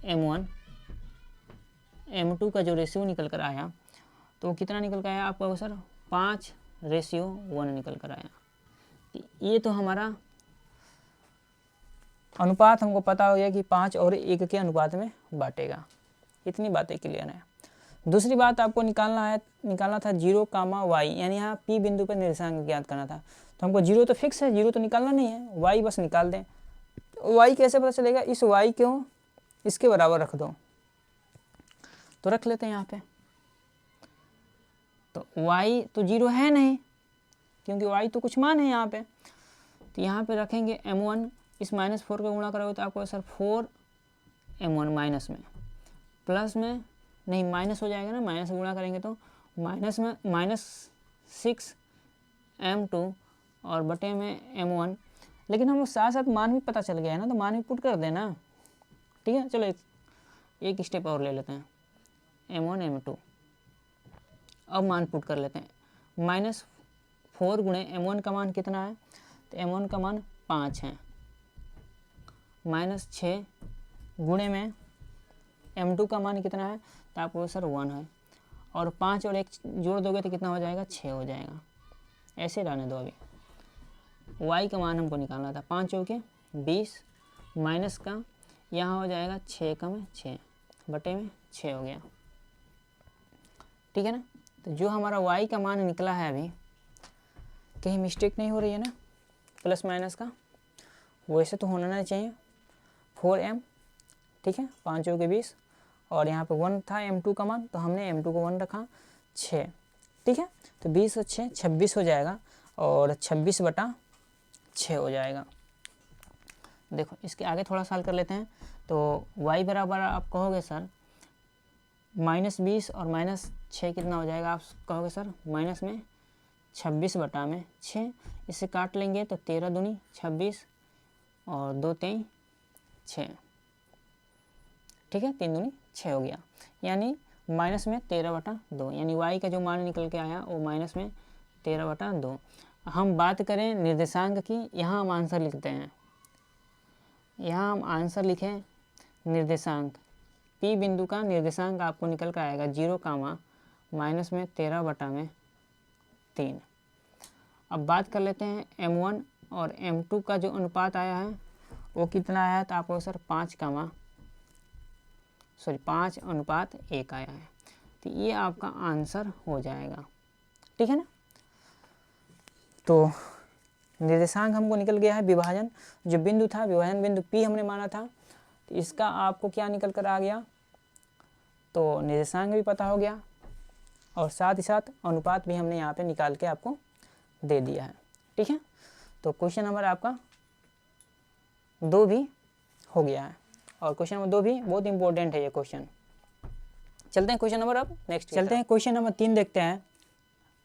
m1 m2 का जो रेशियो निकल कर आया तो कितना निकल कर आया आपका सर 5:1 निकल कर आया। ये तो हमारा अनुपात हमको पता हो गया कि 5 और 1 के अनुपात में बांटेगा। इतनी बातें क्लियर है। दूसरी बात आपको निकालना था 0, y, यानी यहाँ p बिंदु पर निर्देशांक ज्ञात करना था। तो हमको 0 तो फिक्स है, 0 तो निकालना नहीं है, y बस निकाल दें। y कैसे पता चलेगा, इस y को इसके बराबर रख दो, तो रख लेते हैं यहाँ पे। तो y तो 0 है नहीं क्योंकि y तो कुछ मान है यहाँ पे, तो यहाँ पे रखेंगे m1 इस -4 का गुणा करोगे तो आपको सर 4m1 माइनस में प्लस में नहीं माइनस हो जाएगा ना, माइनस गुणा करेंगे तो माइनस में -6m2 और बटे में m1, लेकिन हम साथ साथ मान भी पता चल गया है ना तो मान भी पुट कर देना, ठीक है। चलो एक स्टेप और ले लेते हैं, m1 m2 अब मान पुट कर लेते हैं। -4 गुणे m1 का मान कितना है तो m1 का मान 5 है, -6 गुणे में m2 का मान कितना है तो आपको सर 1 है और 5 और 1 जोड़ दोगे तो कितना हो जाएगा 6 हो जाएगा। ऐसे रहने दो। अभी y का मान हमको निकालना था, 5 हो के 20 माइनस का यहाँ हो जाएगा 6 का में 6 बटे में 6 हो गया, ठीक है ना। तो जो हमारा y का मान निकला है अभी कहीं मिस्टेक नहीं हो रही है ना प्लस माइनस का, वैसे तो होना नहीं चाहिए 4m, ठीक है। 5 हो के 20 और यहाँ पे 1 था m2 का मान तो हमने m2 को 1 रखा 6, ठीक है। तो 20 और 6 26 हो जाएगा और 26/6 हो जाएगा। देखो इसके आगे थोड़ा साल कर लेते हैं। तो y बराबर आप कहोगे सर -20 और -6 कितना हो जाएगा, आप कहोगे सर माइनस में 26/6, इससे काट लेंगे तो 13 दूनी 26 और 2 3 6, ठीक है, 3 दूनी 6 हो गया, यानी माइनस में 13/2, यानी y का जो मान निकल के आया वो माइनस में 13/2। हम बात करें निर्देशांक की, यहाँ हम आंसर लिखते हैं यहाँ हम आंसर लिखें निर्देशांक, P बिंदु का निर्देशांक आपको निकल कर आएगा 0, माइनस में 13/3। अब बात कर लेते हैं M1 और M2 का जो अनुपात आया है वो कितना आया है, तो आपको सर 5:1 आया है। तो ये आपका आंसर हो जाएगा, ठीक है ना। तो निर्देशांक हमको निकल गया है, विभाजन जो बिंदु था, विभाजन बिंदु P हमने माना था, तो इसका आपको क्या निकल कर आ गया, तो निर्देशांक भी पता हो गया और साथ ही साथ अनुपात भी हमने यहाँ पे निकाल के आपको दे दिया है, ठीक है। तो क्वेश्चन नंबर आपका 2 भी हो गया है और क्वेश्चन नंबर 2 भी बहुत इंपॉर्टेंट है ये क्वेश्चन। चलते हैं क्वेश्चन नंबर, अब नेक्स्ट चलते हैं क्वेश्चन नंबर 3 देखते हैं।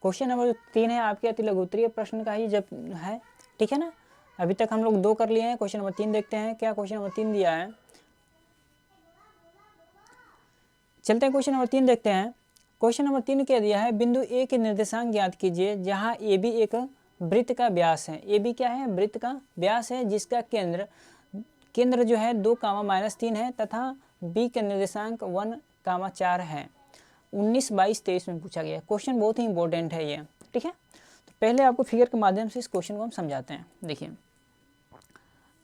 क्वेश्चन नंबर 3 है आपके अति लघु उत्तरीय प्रश्न का ही जब है, ठीक है ना। अभी तक हम लोग 2 कर लिए हैं, क्वेश्चन नंबर 3 देखते हैं क्या क्वेश्चन नंबर 3 दिया है। चलते हैं क्वेश्चन नंबर 3 देखते हैं। क्वेश्चन नंबर 3 क्या दिया है, बिंदु ए के निर्देशांक ज्ञात कीजिए जहां ए बी एक वृत्त का व्यास है। ए बी क्या है, वृत्त का व्यास है, जिसका केंद्र जो है 2, -3 है तथा बी के निर्देशांक 1, 4 है। 19, 22, 23 में पूछा गया क्वेश्चन, बहुत ही इंपॉर्टेंट है ये, ठीक है। तो पहले आपको फिगर के माध्यम से इस क्वेश्चन को हम समझाते हैं।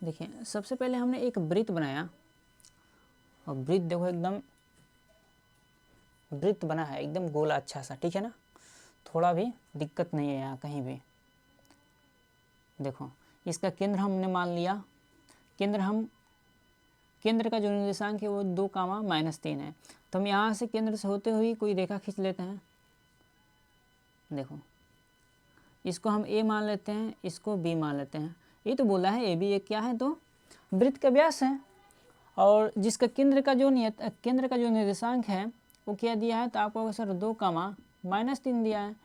देखिए सबसे पहले हमने एक वृत्त बनाया और वृत्त देखो एकदम वृत्त बना है, एकदम गोला अच्छा सा, ठीक है ना, थोड़ा भी दिक्कत नहीं है यहाँ कहीं भी। देखो इसका केंद्र हमने मान लिया, केंद्र का जो निर्देशांक है वो 2, -3 है। तो हम यहाँ से केंद्र से होते हुए कोई रेखा खींच लेते हैं। देखो इसको हम ए मान लेते हैं, इसको बी मान लेते हैं। ये तो बोला है ए बी एक क्या है, तो वृत्त का व्यास है और जिसका केंद्र का जो निर्देशांक है वो क्या दिया है, तो आपको सर 2, -3 दिया है।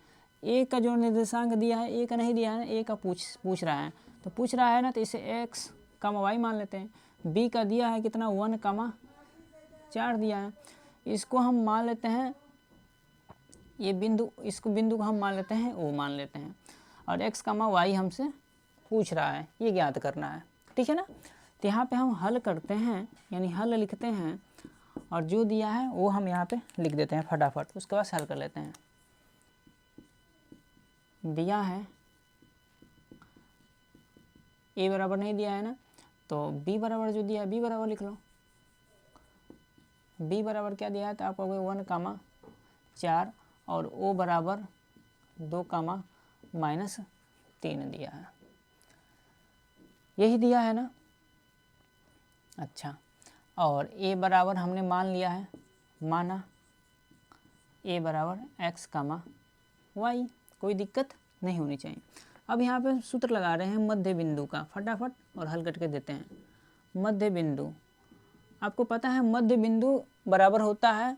ए का जो निर्देशांक दिया है, ए का नहीं दिया है, ए का पूछ रहा है, तो पूछ रहा है ना, तो इसे x, y मान लेते हैं। बी का दिया है कितना 1, 4 दिया है, इसको हम मान लेते हैं ये बिंदु, इसको बिंदु को हम मान लेते हैं ओ मान लेते हैं और x, y हमसे पूछ रहा है, ये ज्ञात करना है, ठीक है ना। तो यहाँ पे हम हल करते हैं, यानी हल लिखते हैं और जो दिया है वो हम यहाँ पे लिख देते हैं फटाफट, उसके बाद हल कर लेते हैं। दिया है a बराबर नहीं दिया है ना, तो b बराबर जो दिया है b बराबर लिख लो। b बराबर क्या दिया है, तो आपको 1, 4 और o बराबर 2, -3 दिया है, यही दिया है ना। अच्छा, और a बराबर हमने मान लिया है, माना a बराबर x, y, कोई दिक्कत नहीं होनी चाहिए। अब यहाँ पे सूत्र लगा रहे हैं मध्य बिंदु का, फटाफट और हल करके देते हैं। मध्य बिंदु, आपको पता है मध्य बिंदु बराबर होता है,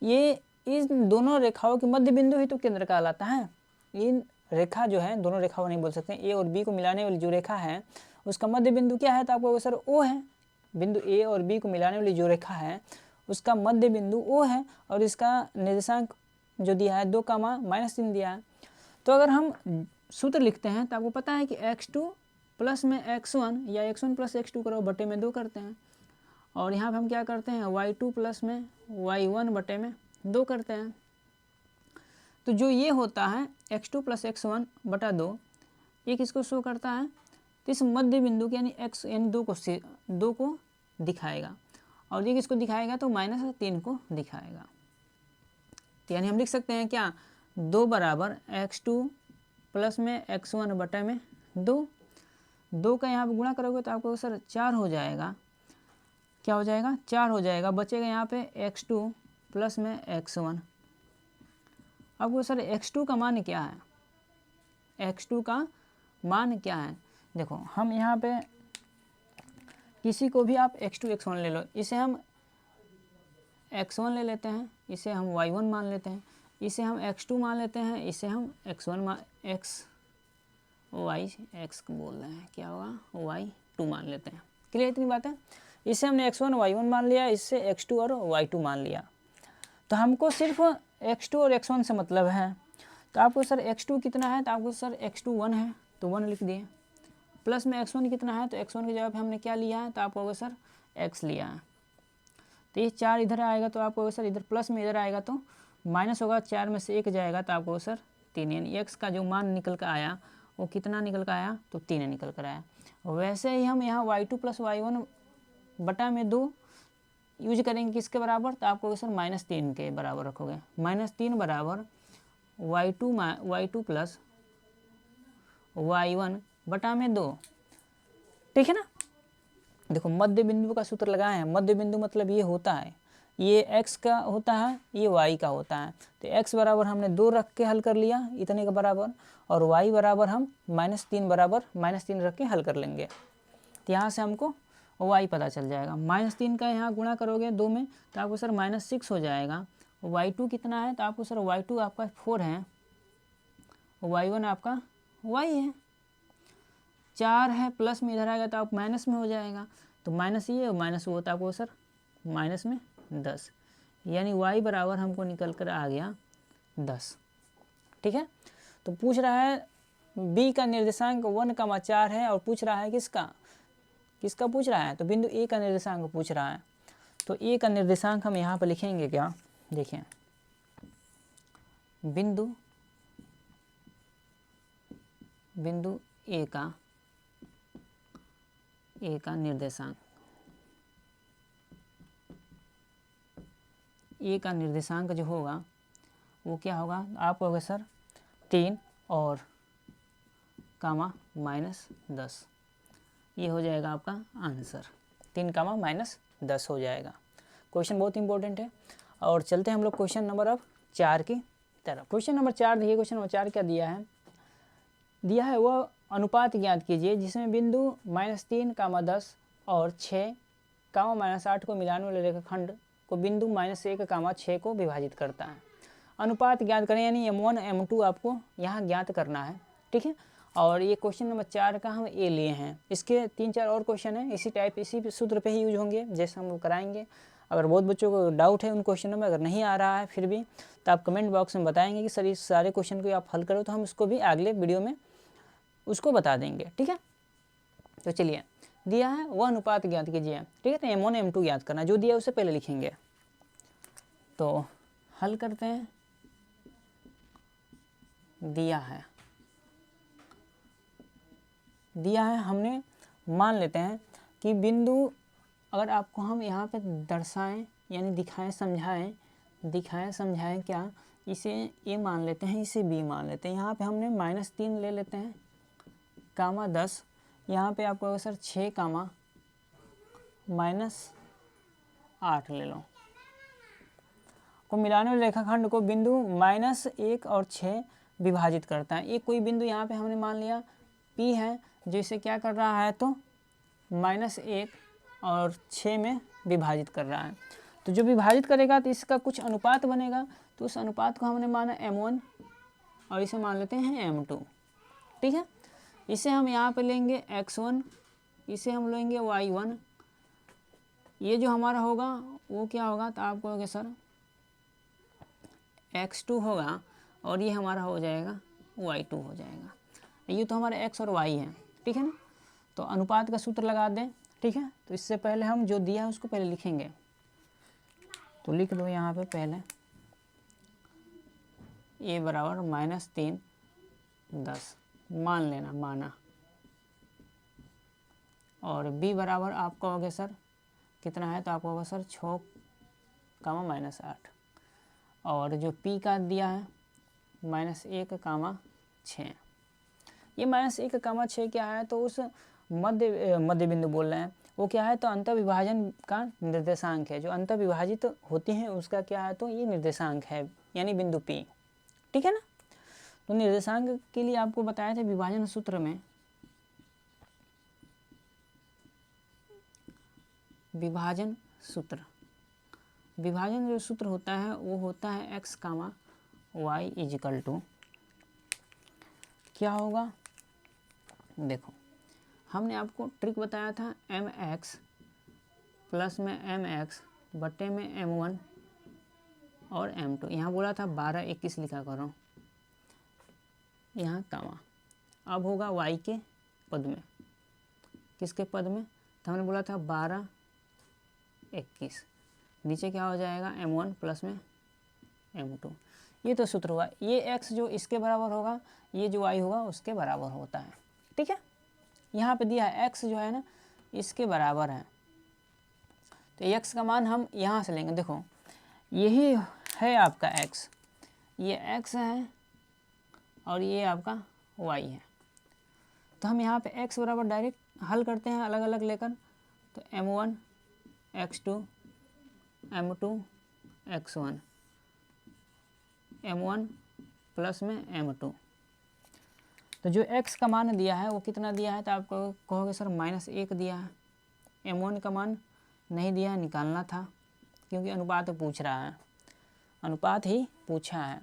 ये इन दोनों रेखाओं के मध्य बिंदु ही तो केंद्र कहलाता है। इन रेखा जो है, दोनों रेखाओं नहीं बोल सकते, ए और बी को मिलाने वाली जो रेखा है उसका मध्य बिंदु क्या है, तो आपको सर ओ है। बिंदु ए और बी को मिलाने वाली जो रेखा है उसका मध्य बिंदु ओ है और इसका निर्देशांक जो दिया है 2, -3 दिया है। तो अगर हम सूत्र लिखते हैं तो आपको पता है कि x2 प्लस में x1 या x1 प्लस x2 करो बटे में 2 करते हैं और यहाँ पे हम क्या करते हैं y2 प्लस में y1 बटे में 2 करते हैं। तो जो ये होता है x2 प्लस x1 बटा 2, ये किसको शो करता है, तो इस मध्य बिंदु के यानी x यानी 2 को दिखाएगा और ये किसको दिखाएगा, तो -3 को दिखाएगा। तो यानी हम लिख सकते हैं क्या, 2 बराबर x2 प्लस में x1 बटे में 2 का यहाँ पे गुणा करोगे तो आपको सर 4 हो जाएगा। क्या हो जाएगा, 4 हो जाएगा। बचेगा यहाँ पे x2 प्लस में x1। अब वो सर x2 का मान क्या है, x2 का मान क्या है, देखो हम यहाँ पे किसी को भी आप x2 x1 ले लो, इसे हम x1 ले लेते हैं, इसे हम y1 मान लेते हैं, इसे हम x2 मान लेते हैं, इसे हम x1 x बोल रहे हैं, क्या होगा y2 मान लेते हैं। क्लियर इतनी बात है। इसे हमने x1 y1 मान लिया, इससे x2 और y2 मान लिया। तो हमको सिर्फ x2 और x1 से मतलब है। तो आपको सर x2 कितना है, तो आपको सर x2 1 है तो 1 लिख दिए प्लस में x1 कितना है, तो x1 की जगह पे हमने क्या लिया है, तो आप कहोगे सर x लिया है। तो ये 4 इधर आएगा तो आप कहोगे सर इधर प्लस में इधर आएगा तो माइनस होगा, 4 में से 1 जाएगा तो आप कहोगे सर 3, यानी x का जो मान निकल कर आया वो कितना निकल कर आया, तो 3 निकल कर आया। वैसे ही हम यहाँ y2 प्लस y1 बटा में 2 यूज करेंगे किसके बराबर, तो आप कहोगे सर -3 के बराबर रखोगे। -3 बराबर y2 प्लस y1 बटा में 2, ठीक है ना। देखो मध्य बिंदु का सूत्र लगाए हैं, मध्य बिंदु मतलब ये होता है, ये x का होता है, ये y का होता है। तो x बराबर हमने 2 रख के हल कर लिया इतने का बराबर, और y बराबर हम -3 बराबर -3 रख के हल कर लेंगे। तो यहाँ से हमको y पता चल जाएगा। -3 का यहाँ गुणा करोगे 2 में तो आपको सर -6 हो जाएगा। y2 कितना है, तो आपको सर y2 आपका 4 है, y1 आपका y है। 4 है प्लस में इधर आएगा तो आप माइनस में हो जाएगा, तो माइनस ये और माइनस वो, तो आपको सर माइनस में 10, यानी y बराबर हमको निकल कर आ गया 10, ठीक है। तो पूछ रहा है b का निर्देशांक 1,4 है और पूछ रहा है किसका पूछ रहा है, तो बिंदु a का निर्देशांक पूछ रहा है। तो a का निर्देशांक हम यहाँ पर लिखेंगे क्या, देखिए बिंदु a का निर्देशांक, a का निर्देशांक जो होगा वो क्या होगा, आप कहोगे सर 3 और -10, ये हो जाएगा आपका आंसर। 3, -10 हो जाएगा। क्वेश्चन बहुत इंपॉर्टेंट है। और चलते हैं हम लोग क्वेश्चन नंबर अब 4 की तरफ। क्वेश्चन नंबर 4 देखिए, क्वेश्चन नंबर 4 क्या दिया है वह अनुपात ज्ञात कीजिए जिसमें बिंदु -3, 10 और 6, -8 को मिलाने वाले रेखाखंड को बिंदु -1, 6 को विभाजित करता है। अनुपात ज्ञात करें, यानी m1 m2 आपको यहाँ ज्ञात करना है, ठीक है। और ये क्वेश्चन नंबर 4 का हम ए लिए हैं। इसके 3-4 और क्वेश्चन हैं इसी टाइप, इसी सूत्र पे ही यूज होंगे जैसे हम लोग कराएंगे। अगर बहुत बच्चों को डाउट है उन क्वेश्चनों में, अगर नहीं आ रहा है फिर भी, तो आप कमेंट बॉक्स में बताएंगे कि सर इस सारे क्वेश्चन को आप हल करो, तो हम उसको भी अगले वीडियो में उसको बता देंगे, ठीक है। तो चलिए, दिया है वह अनुपात ज्ञात कीजिए, ठीक है। तो m1 m2 ज्ञात करना, जो दिया है उसे पहले लिखेंगे। तो हल करते हैं। दिया है हमने मान लेते हैं कि बिंदु, अगर आपको हम यहाँ पे दर्शाएं यानी दिखाएं समझाएं क्या, इसे a मान लेते हैं, इसे b मान लेते हैं। यहाँ पे हमने -3 ले लेते हैं, 10, यहाँ पे आपको सर 6, -8 ले लो, को मिलाने वाले रेखाखंड को बिंदु -1 और 6 विभाजित करता है। एक कोई बिंदु यहाँ पे हमने मान लिया P है, जो इसे क्या कर रहा है, तो -1 और 6 में विभाजित कर रहा है। तो जो विभाजित करेगा तो इसका कुछ अनुपात बनेगा, तो उस अनुपात को हमने माना m1 और इसे मान लेते हैं m2, ठीक है। इसे हम यहाँ पे लेंगे x1, इसे हम लेंगे y1, ये जो हमारा होगा वो क्या होगा, तो आप कहोगे सर x2 होगा, और ये हमारा हो जाएगा y2 हो जाएगा। ये तो हमारा x और y है, ठीक है ना। तो अनुपात का सूत्र लगा दें, ठीक है। तो इससे पहले हम जो दिया है उसको पहले लिखेंगे, तो लिख दो यहाँ पे पहले a बराबर -3, 10 मान लेना, माना। और b बराबर आप कहोगे सर कितना है, तो आप कहोगे सर 6, -8। और जो p का दिया है -1, 6, ये -1, 6 क्या है, तो उस मध्य बिंदु बोल रहे हैं, वो क्या है, तो अंतःविभाजन का निर्देशांक है। जो अंतःविभाजित होती हैं उसका क्या है, तो ये निर्देशांक है, यानी बिंदु P, ठीक है ना। तो निर्देशांक के लिए आपको बताया था विभाजन सूत्र में, विभाजन जो सूत्र होता है वो होता है x, y इजिकल टू क्या होगा, देखो हमने आपको ट्रिक बताया था mx प्लस में mx बटे में m1 और m2। यहाँ बोला था 12, 21 लिखा करो, यहाँ कामा। अब होगा y के पद में, किसके पद में, तो हमने बोला था 12 21, नीचे क्या हो जाएगा m1 प्लस में m2। ये तो सूत्र हुआ, ये x जो इसके बराबर होगा, ये जो y होगा उसके बराबर होता है। ठीक है, यहाँ पे दिया है x जो है ना इसके बराबर है, तो x का मान हम यहाँ से लेंगे। देखो यही है आपका x, ये x है और ये आपका y है, तो हम यहाँ पे x बराबर डायरेक्ट हल करते हैं अलग अलग लेकर, तो m1 x2 m2 x1 m1 plus में m2। तो जो x का मान दिया है वो कितना दिया है, तो आप कहोगे सर -1 दिया है। m1 का मान नहीं दिया, निकालना था क्योंकि अनुपात पूछ रहा है, अनुपात ही पूछा है।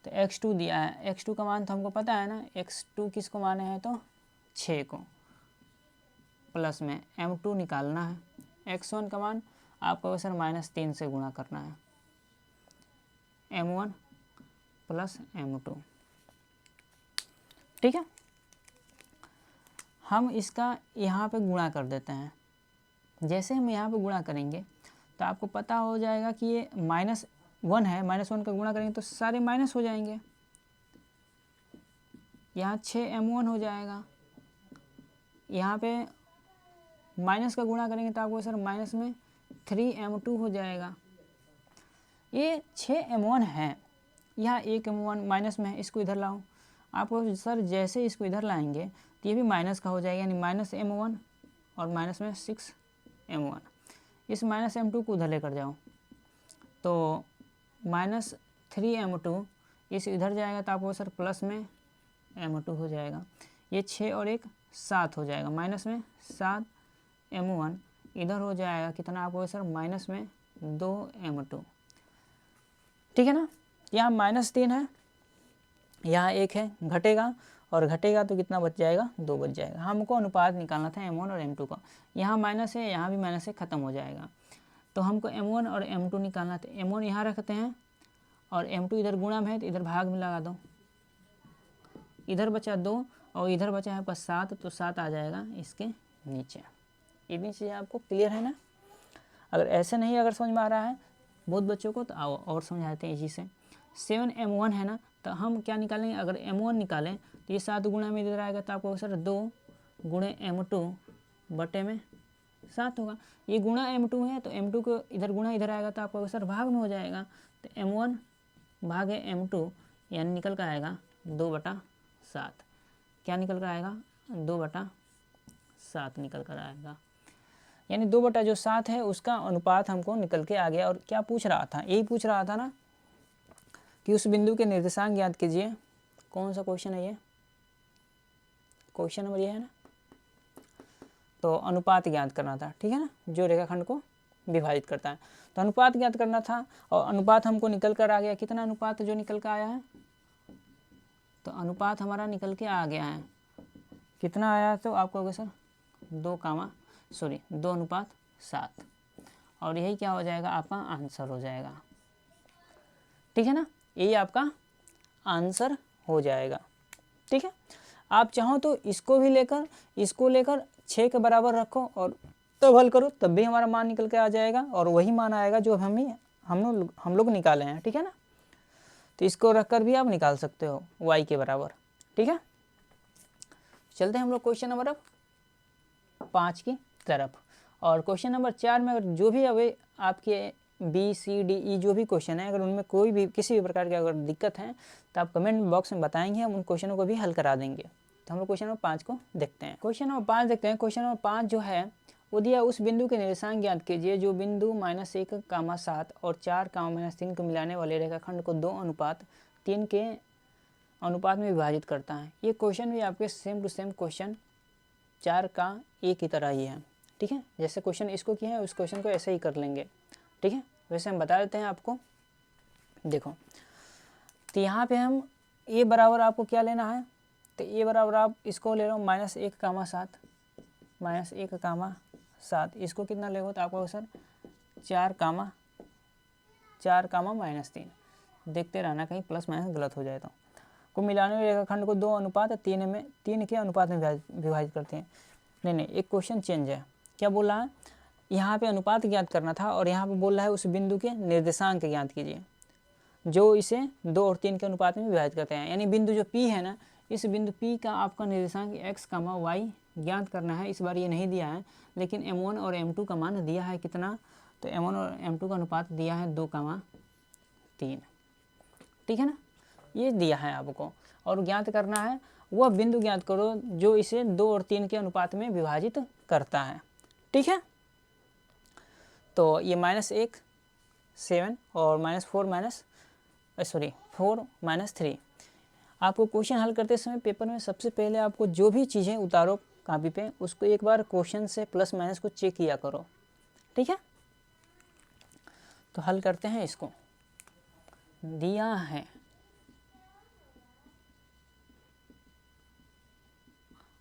तो x2 दिया है, x2 का मान तो हमको पता है ना, x2 किसको माने हैं तो 6 को, प्लस में m2 निकालना है। x1 का मान आपको सर -3 से गुणा करना है, m1 प्लस m2। ठीक है, हम इसका यहाँ पे गुणा कर देते हैं। जैसे हम यहाँ पे गुणा करेंगे तो आपको पता हो जाएगा कि ये -1 है, -1 का गुणा करेंगे तो सारे माइनस हो जाएंगे, यहाँ 6m1 हो जाएगा, यहाँ पे माइनस का गुणा करेंगे तो आपको सर माइनस में 3m2 हो जाएगा। ये 6m1 है, यहाँ 1m1 माइनस में है, इसको इधर लाओ। आपको सर जैसे इसको इधर लाएंगे तो ये भी माइनस का हो जाएगा, यानी -m1 और माइनस में 6m1। इस -m2 को उधर लेकर जाओ तो -3m2, इस इधर जाएगा तो आपको सर प्लस में m2 हो जाएगा। ये 6 और 1 7 हो जाएगा, माइनस में 7m1 इधर हो जाएगा कितना आपको सर माइनस में 2m2। ठीक है ना, यहाँ -3 है, यहाँ 1 है, घटेगा और घटेगा तो कितना बच जाएगा 2 बच जाएगा। हमको अनुपात निकालना था m1 और m2 का, यहाँ माइनस है यहाँ भी माइनस है, ख़त्म हो जाएगा। तो हमको m1 और m2 निकालना था, m1 यहाँ रखते हैं और m2 इधर गुणा में है तो इधर भाग में लगा दो, इधर बचा 2 और इधर बचा है बस 7, तो 7 आ जाएगा इसके नीचे। इतनी चीज़ें आपको क्लियर है ना। अगर ऐसे नहीं अगर समझ में आ रहा है बहुत बच्चों को तो आओ और समझाते हैं इसी से। 7m1 है ना, तो हम क्या निकालेंगे, अगर m1 निकालें तो ये 7 गुणा में इधर आएगा तो आपको सर 2 गुणे m2 बटे में 7 होगा। ये गुणा m2 है तो m2 को इधर गुणा इधर आएगा तो आपको सर भाग में हो जाएगा, तो m1 भागे m2 यानी निकल कर आएगा 2/7। क्या निकल कर आएगा 2/7 निकल कर आएगा, यानी 2/7 है उसका अनुपात हमको निकल के आ गया। और क्या पूछ रहा था, यही पूछ रहा था ना कि उस बिंदु के निर्देशांक ज्ञात कीजिए। कौन सा क्वेश्चन है ये, क्वेश्चन नंबर ये है ना, तो अनुपात ज्ञात करना था। ठीक है ना, जो रेखाखंड को विभाजित करता है, तो अनुपात ज्ञात करना था और अनुपात हमको निकल कर आ गया। कितना अनुपात जो निकल कर आया है, तो अनुपात हमारा निकल के आ गया है, कितना आया तो आपको होगा सर 2:7 और यही क्या हो जाएगा आपका आंसर हो जाएगा। ठीक है ना, यही आपका आंसर हो जाएगा। ठीक है, आप चाहो तो इसको भी लेकर इसको लेकर 6 के बराबर रखो और तब हल करो, तब भी हमारा मान निकल के आ जाएगा और वही मान आएगा जो हम लोग निकाले हैं। ठीक है ना, तो इसको रखकर भी आप निकाल सकते हो y के बराबर। ठीक है, चलते हैं हम लोग क्वेश्चन नंबर 5 की तरफ। और क्वेश्चन नंबर 4 में अगर जो भी अभी आपके B, C, D, E जो भी क्वेश्चन है, अगर उनमें कोई भी किसी भी प्रकार की अगर दिक्कत है तो आप कमेंट बॉक्स में बताएंगे, हम उन क्वेश्चनों को भी हल करा देंगे। तो हम लोग क्वेश्चन नंबर 5 को देखते हैं। क्वेश्चन नंबर 5 देखते हैं। क्वेश्चन नंबर 5 जो है वो दिया, उस बिंदु के निर्देशांक ज्ञात कीजिए जो बिंदु -1, 7 और 4, -3 को मिलाने वाले रेखाखंड को 2:3 के अनुपात में विभाजित करता है। ये क्वेश्चन भी आपके सेम टू सेम क्वेश्चन 4 का एक ही तरह ही है। ठीक है, जैसे क्वेश्चन इसको किया है उस क्वेश्चन को ऐसे ही कर लेंगे। ठीक है, वैसे हम बता देते हैं आपको। देखो, तो यहाँ पे हम a बराबर आपको क्या लेना है, तो a बराबर आप इसको ले लो -1, 7 इसको कितना लेगो तो आपको सर 4, -3 देखते रहना कहीं प्लस माइनस गलत हो जाए तो। को मिलाने वाले रेखाखंड को 2:3 के अनुपात में विभाजित करते हैं। नहीं, एक क्वेश्चन चेंज है। क्या बोल रहा है, यहाँ पे अनुपात ज्ञात करना था और यहाँ पे बोल रहा है उस बिंदु के निर्देशांक ज्ञात कीजिए जो इसे 2 और 3 के अनुपात में विभाजित करते हैं। यानी बिंदु जो P है ना, इस बिंदु P का आपका निर्देशांक x, y ज्ञात करना है। इस बार ये नहीं दिया है, लेकिन m1 और m2 का मान दिया है कितना, तो m1 और m2 का अनुपात दिया है 2,3। ठीक है ना, ये दिया है आपको। और ज्ञात करना है वह बिंदु ज्ञात करो जो इसे 2 और 3 के अनुपात में विभाजित करता है। ठीक है, तो ये -1, 7 और -4 -3। आपको क्वेश्चन हल करते समय पेपर में सबसे पहले आपको जो भी चीज़ें उतारो कॉपी पे, उसको एक बार क्वेश्चन से प्लस माइनस को चेक किया करो। ठीक है, तो हल करते हैं। इसको दिया है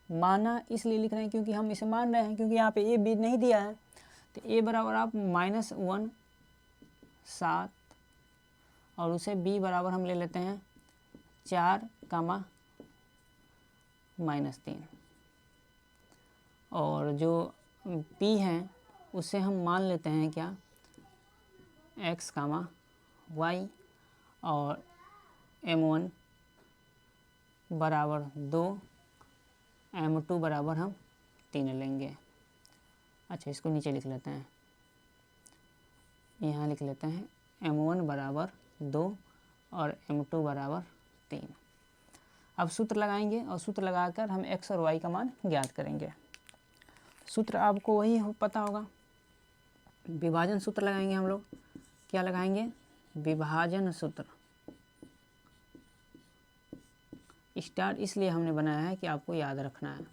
माना इसलिए लिख रहे हैं क्योंकि हम इसे मान रहे हैं, क्योंकि यहाँ पे ए बी नहीं दिया है। तो ए बराबर आप -1 7 और उसे बी बराबर हम ले लेते हैं 4, -3। और जो पी है उसे हम मान लेते हैं क्या, x, y और m1 बराबर 2, m2 बराबर हम 3 लेंगे। अच्छा, इसको नीचे लिख लेते हैं, यहाँ लिख लेते हैं m1 बराबर 2 और m2 बराबर 3। अब सूत्र लगाएंगे और सूत्र लगाकर हम x और y का मान ज्ञात करेंगे। सूत्र आपको वही पता होगा, विभाजन सूत्र लगाएंगे हम लोग। क्या लगाएंगे, विभाजन सूत्र। स्टार इसलिए हमने बनाया है कि आपको याद रखना है।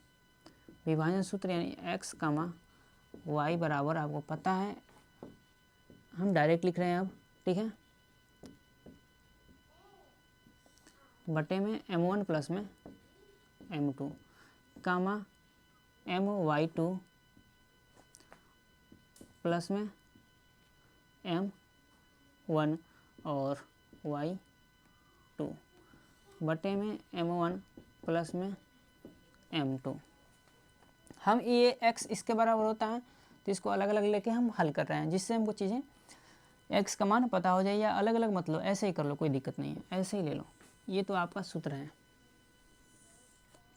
विभाजन सूत्र यानी x, y बराबर आपको पता है, हम डायरेक्ट लिख रहे हैं अब। ठीक है, बटे में m1 प्लस में m2 my2 प्लस में m1 और y2 बटे में m1 प्लस में m2। हम ये x इसके बराबर होता है तो इसको अलग अलग लेके हम हल कर रहे हैं, जिससे हमको चीज़ें x का मान पता हो जाए, या अलग अलग मत लो, ऐसे ही कर लो, कोई दिक्कत नहीं है, ऐसे ही ले लो। ये तो आपका सूत्र है।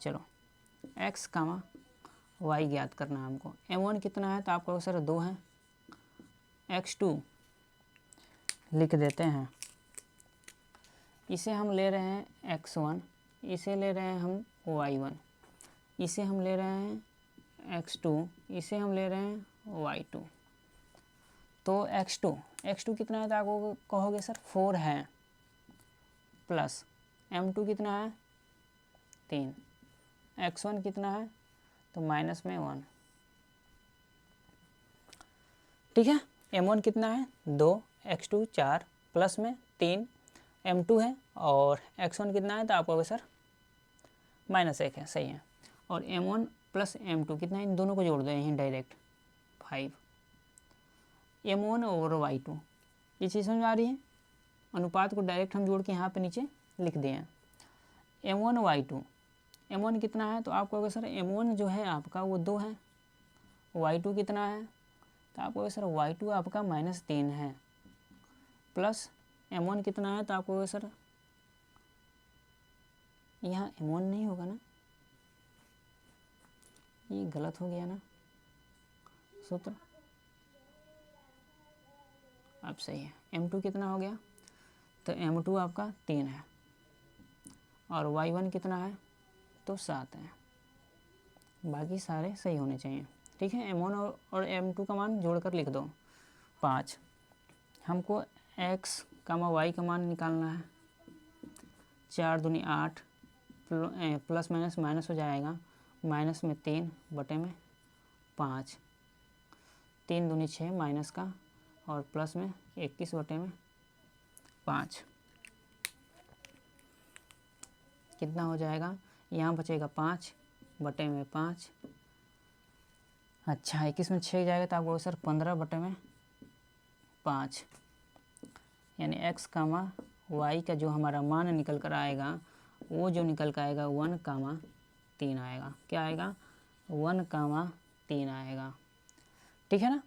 चलो, x, y ज्ञात करना है हमको। m1 कितना है तो आपका सर 2 है, x2 लिख देते हैं, इसे हम ले रहे हैं x1, इसे ले रहे हैं हम y1, इसे हम ले रहे हैं x2, इसे हम ले रहे हैं y2। तो x2 कितना है तो आपको कहोगे सर 4 है, प्लस m2 कितना है 3, x1 कितना है तो माइनस में 1। ठीक है, m1 कितना है 2, x2 4, प्लस में 3, m2 है, और x1 कितना है तो आपको सर -1 है, सही है। और m1 प्लस m2 कितना है, इन दोनों को जोड़ दो यहीं डायरेक्ट 5, m1 और y2। ये चीज़ समझ आ रही है, अनुपात को डायरेक्ट हम जोड़ के यहाँ पे नीचे लिख दिए हैं। m1 y2, m1 कितना है तो आपको अगर सर m1 जो है आपका वो 2 है, y2 कितना है तो आपको अगर सर y2 आपका -3 है, प्लस m1 कितना है तो आपको अगर सर यहाँ m1 नहीं होगा ना, ये गलत हो गया ना सूत्र, अब सही है। m2 कितना हो गया तो m2 आपका 3 है, और y1 कितना है तो 7 है, बाकी सारे सही होने चाहिए। ठीक है, m1 और m2 का मान जोड़कर लिख दो 5। हमको x, y का मान निकालना है, 4 दूनी 8, प्लस माइनस माइनस हो जाएगा, माइनस में 3 बटे में 5, 3 दूनी 6 माइनस का, और प्लस में 21 बटे में 5 कितना हो जाएगा, यहाँ बचेगा 5 बटे में 5। अच्छा, 21 में 6 जाएगा तो आपको सर 15 बटे में 5, यानी x, y का जो हमारा मान निकल कर आएगा वो जो निकल कर आएगा 1, 3 आएगा। क्या आएगा 1,3 आएगा। ठीक है ना।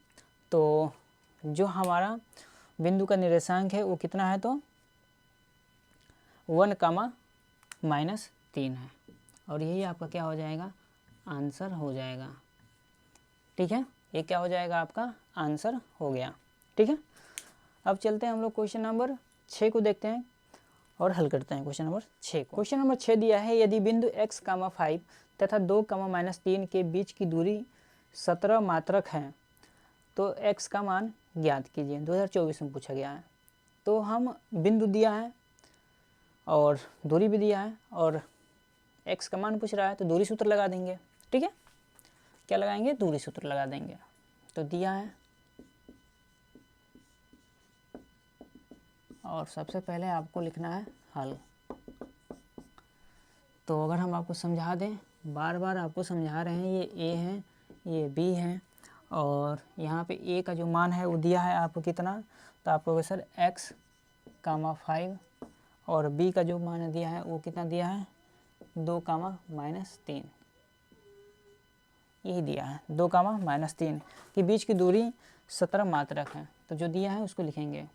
तो जो हमारा बिंदु का निर्देशांक है वो कितना है, तो 1,-3 है, और यही आपका क्या हो जाएगा, आंसर हो जाएगा। ठीक है, ये क्या हो जाएगा, आपका आंसर हो गया। ठीक है, अब चलते हैं हम लोग क्वेश्चन नंबर 6 को देखते हैं और हल करते हैं क्वेश्चन नंबर 6 को। क्वेश्चन नंबर 6 दिया है, यदि बिंदु x, 5 तथा 2, -3 के बीच की दूरी 17 मात्रक है तो x का मान ज्ञात कीजिए। 2024 में पूछा गया है। तो हम बिंदु दिया है और दूरी भी दिया है और x का मान पूछ रहा है, तो दूरी सूत्र लगा देंगे। ठीक है, क्या लगाएंगे, दूरी सूत्र लगा देंगे। तो दिया है और सबसे पहले आपको लिखना है हल। तो अगर हम आपको समझा दें, बार बार आपको समझा रहे हैं, ये a है, ये b है, और यहाँ पे a का जो मान है वो दिया है आपको कितना, तो आपको सर x, 5 और b का जो मान दिया है वो कितना दिया है, 2, -3, यही दिया है। 2, -3 के बीच की दूरी 17 मात्रक है। तो जो दिया है उसको लिखेंगे,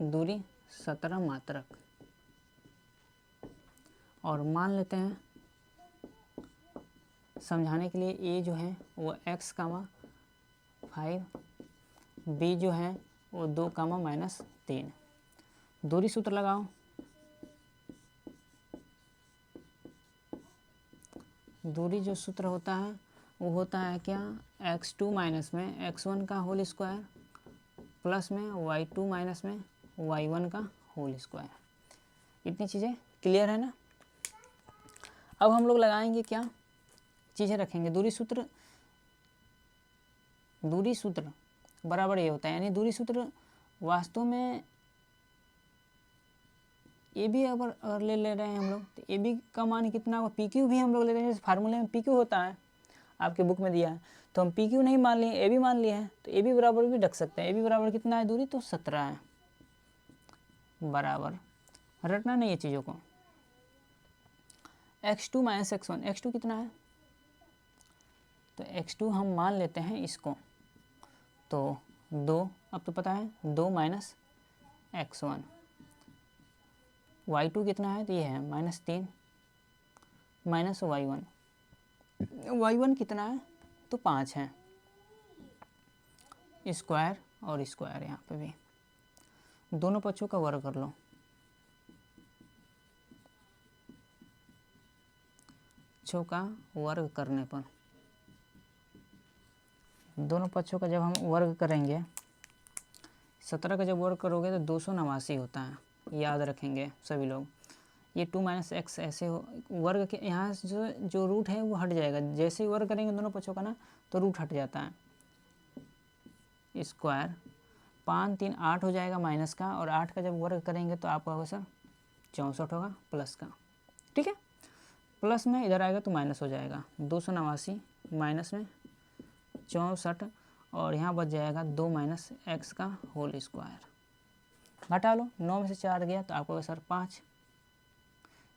दूरी 17 मात्रक, और मान लेते हैं समझाने के लिए a जो है वो x, 5, b जो है वो 2, -3। दूरी सूत्र लगाओ। दूरी जो सूत्र होता है वो होता है क्या, x2 माइनस में x1 का होल स्क्वायर प्लस में y2 माइनस में y1 का होल स्क्वायर। इतनी चीज़ें क्लियर है ना। अब हम लोग लगाएंगे क्या चीज़ें रखेंगे, दूरी सूत्र बराबर ये होता है, यानी दूरी सूत्र वास्तव में ए बी अगर ले रहे हैं हम लोग, तो ए बी का मान कितना होगा, पी क्यू भी हम लोग ले रहे हैं, जैसे फार्मूले में पी क्यू होता है, आपके बुक में दिया है, तो हम पी क्यू नहीं मान लिए, ए बी मान लिए हैं, तो ए बी बराबर भी रख सकते हैं। ए बी बराबर कितना है दूरी, तो 17 है, बराबर रटना नहीं है चीज़ों को। x2 - x1, x2 कितना है, तो x2 हम मान लेते हैं इसको, तो 2, अब तो पता है 2 - x1, y2 कितना है, तो ये है -3 माइनस y1, y1 कितना है, तो 5 है, स्क्वायर और स्क्वायर, यहाँ पे भी दोनों पक्षों का वर्ग कर लो। पक्षों का वर्ग करने पर, दोनों पक्षों का जब हम वर्ग करेंगे, 17 का जब वर्ग करोगे तो 289 होता है, याद रखेंगे सभी लोग। ये 2 - x ऐसे हो, वर्ग के यहाँ जो रूट है वो हट जाएगा, जैसे ही वर्ग करेंगे दोनों पक्षों का ना, तो रूट हट जाता है। स्क्वायर 5, 3, 8 हो जाएगा माइनस का, और 8 का जब वर्ग करेंगे तो आपका होगा सर 64 होगा प्लस का। ठीक है, प्लस में इधर आएगा तो माइनस हो जाएगा, 289 माइनस में 64, और यहाँ बच जाएगा 2 - x का होल स्क्वायर। घटा लो, 9 में से 4 गया तो आपको सर 5,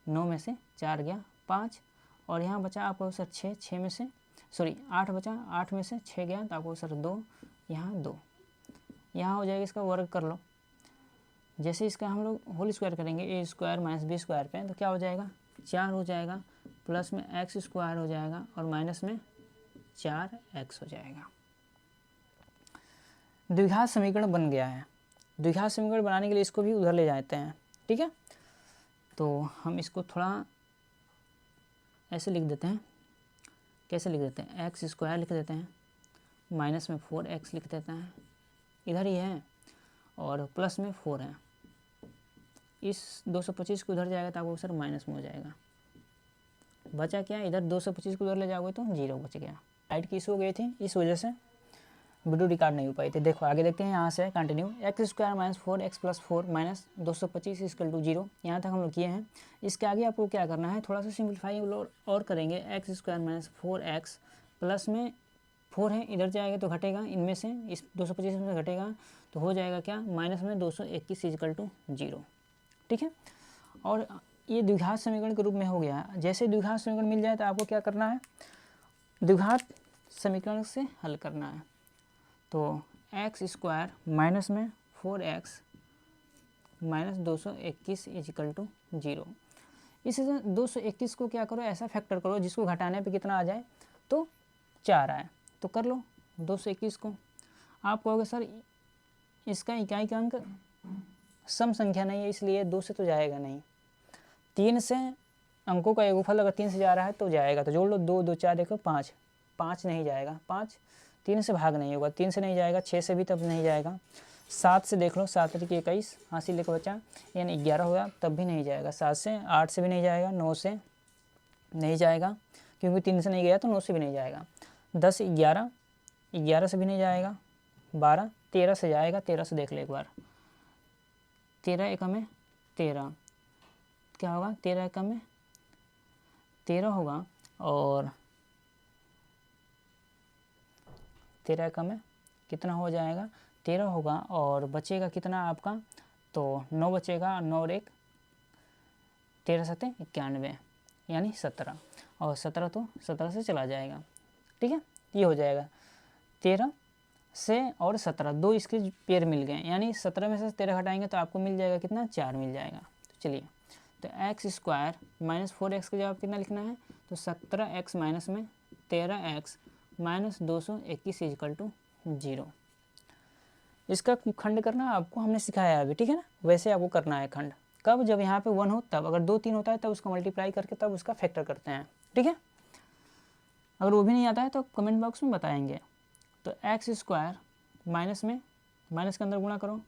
9 में से 4 गया 5, और यहाँ बचा आपको सर 6 में से 8 बचा, 8 में से 6 गया तो आपको सर 2, यहाँ 2, यहाँ हो जाएगा, इसका वर्ग कर लो। जैसे इसका हम लोग होल स्क्वायर करेंगे, a स्क्वायर - b स्क्वायर पे, तो क्या हो जाएगा 4 हो जाएगा, प्लस में x स्क्वायर हो जाएगा, और माइनस में 4x हो जाएगा। द्विघात समीकरण बन गया है। द्विघात समीकरण बनाने के लिए इसको भी उधर ले जाते हैं। ठीक है, तो हम इसको थोड़ा ऐसे लिख देते हैं। कैसे लिख देते हैं, x स्क्वायर लिख देते हैं, माइनस में 4x लिख देते हैं, इधर ही है, और प्लस में 4 है। इस 225 को उधर जाएगा तो आपको सर माइनस में हो जाएगा। बचा क्या, इधर 225 को उधर ले जाओगे तो 0 बच गया। लाइट की इशू हो गई थी, इस वजह से वीडियो रिकॉर्ड नहीं हो पाई थी। देखो आगे देखते हैं, यहाँ से कंटिन्यू। x square - 4x + 4 - 225 = 0। यहाँ तक हम लोग किए हैं। इसके आगे आपको क्या करना है, थोड़ा सा सिंप्लीफाई और करेंगे। x स्क्वायर - 4x प्लस में 4 है, इधर जाएगा तो घटेगा, इनमें से इस 225 में से घटेगा तो हो जाएगा क्या, माइनस में 221 = 0। ठीक है, और ये द्विघात समीकरण के रूप में हो गया। जैसे द्विघात समीकरण मिल जाए तो आपको क्या करना है, द्विघात समीकरण से हल करना है। तो एक्स स्क्वायर माइनस में 4x माइनस 221 इजिकल टू 0। इसी तरह 221 को क्या करो, ऐसा फैक्टर करो जिसको घटाने पे कितना आ जाए, तो 4 आए। तो कर लो 221 को। आप कहोगे सर इसका इकाई का अंक सम संख्या नहीं है इसलिए 2 से तो जाएगा नहीं। 3 से अंकों का योगफल अगर 3 से जा रहा है तो जाएगा, तो जोड़ लो 2 2 4 देखो 5, 5 नहीं जाएगा, 5 3 से भाग नहीं होगा, 3 से नहीं जाएगा, 6 से भी तब नहीं जाएगा, 7 से देख लो 7 तरीके 21 हासिल लेकर बचा, यानी 11 होगा तब भी नहीं जाएगा, 7 से 8 से भी नहीं जाएगा, 9 से नहीं जाएगा क्योंकि 3 से नहीं गया तो 9 से भी नहीं जाएगा, 10 11 11 से भी नहीं जाएगा, 12 13 से जाएगा, 13 से देख लो एक बार, 13 एकम में 13 क्या होगा, 13 एकम में 13 होगा और 13 एकम में कितना हो जाएगा, 13 होगा और बचेगा कितना आपका, तो 9 बचेगा, 9 और 1 13 7 91 यानी 17, और 17 तो 17 से चला जाएगा, ठीक है। ये हो जाएगा 13 से और 17 दो इसके पेयर मिल गए, यानी 17 में से 13 हटाएंगे तो आपको मिल जाएगा कितना, 4 मिल जाएगा। तो चलिए, तो एक्स स्क्वायर माइनस 4x का जवाब कितना लिखना है, तो 17x माइनस में 13x माइनस 221 इजकल टू 0। इसका खंड करना आपको हमने सिखाया है अभी, ठीक है ना, वैसे आपको करना है खंड। कब, जब यहाँ पे 1 हो तब, अगर 2 3 होता है तब उसका मल्टीप्लाई करके तब उसका फैक्टर करते हैं, ठीक है। अगर वो भी नहीं आता है तो कमेंट बॉक्स में बताएंगे। तो एक्स स्क्वायर माइनस में माइनस के अंदर गुणा करो,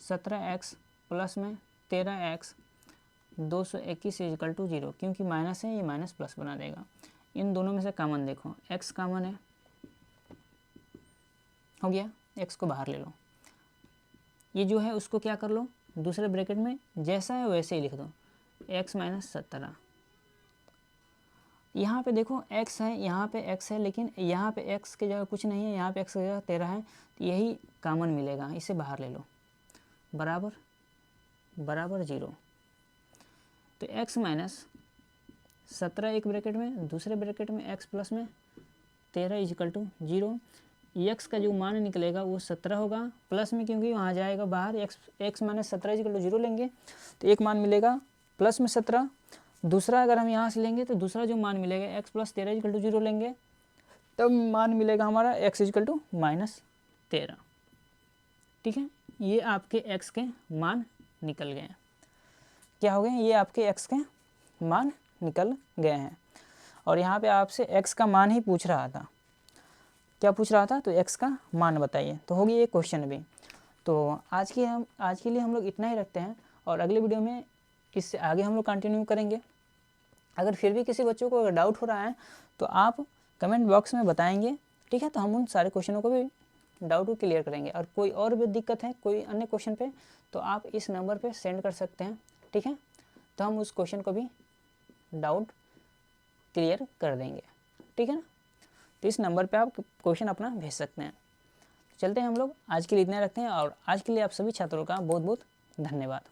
17x प्लस में 13x 221 इजकल टू 0, क्योंकि माइनस है ये माइनस प्लस बना देगा। इन दोनों में से कॉमन देखो, x कॉमन है, हो गया, x को बाहर ले लो। ये जो है उसको क्या कर लो, दूसरे ब्रैकेट में जैसा है वैसे ही लिख दो, x माइनस 17। यहाँ पे देखो x है, यहाँ पे x है, लेकिन यहाँ पे x की जगह कुछ नहीं है, यहाँ पे x की जगह 13 है, तो यही कॉमन मिलेगा, इसे बाहर ले लो, बराबर बराबर 0। तो x माइनस 17 एक ब्रैकेट में, दूसरे ब्रैकेट में x प्लस में 13 इजकल टू 0। x का जो मान निकलेगा वो 17 होगा, प्लस में क्योंकि वहाँ जाएगा बाहर, x माइनस 17 इजकल टू 0 लेंगे तो एक मान मिलेगा प्लस में 17। दूसरा अगर हम यहाँ से लेंगे तो दूसरा जो मान मिलेगा x प्लस 13 इजकल टू 0 लेंगे तब मान मिलेगा हमारा x इजकल टू माइनस 13, ठीक है। ये आपके x के मान निकल गए हैं, क्या हो गए, ये आपके x के मान निकल गए हैं। और यहाँ पे आपसे x का मान ही पूछ रहा था, क्या पूछ रहा था, तो x का मान बताइए, तो होगी ये क्वेश्चन भी। तो आज के लिए हम लोग इतना ही रखते हैं, और अगले वीडियो में इससे आगे हम लोग कंटिन्यू करेंगे। अगर फिर भी किसी बच्चों को अगर डाउट हो रहा है तो आप कमेंट बॉक्स में बताएंगे, ठीक है, तो हम उन सारे क्वेश्चनों को भी डाउट को क्लियर करेंगे। और कोई और भी दिक्कत है कोई अन्य क्वेश्चन पे तो आप इस नंबर पे सेंड कर सकते हैं, ठीक है, तो हम उस क्वेश्चन को भी डाउट क्लियर कर देंगे, ठीक है ना। तो इस नंबर पे आप क्वेश्चन अपना भेज सकते हैं। चलते हैं हम लोग, आज के लिए इतना रखते हैं, और आज के लिए आप सभी छात्रों का बहुत बहुत धन्यवाद।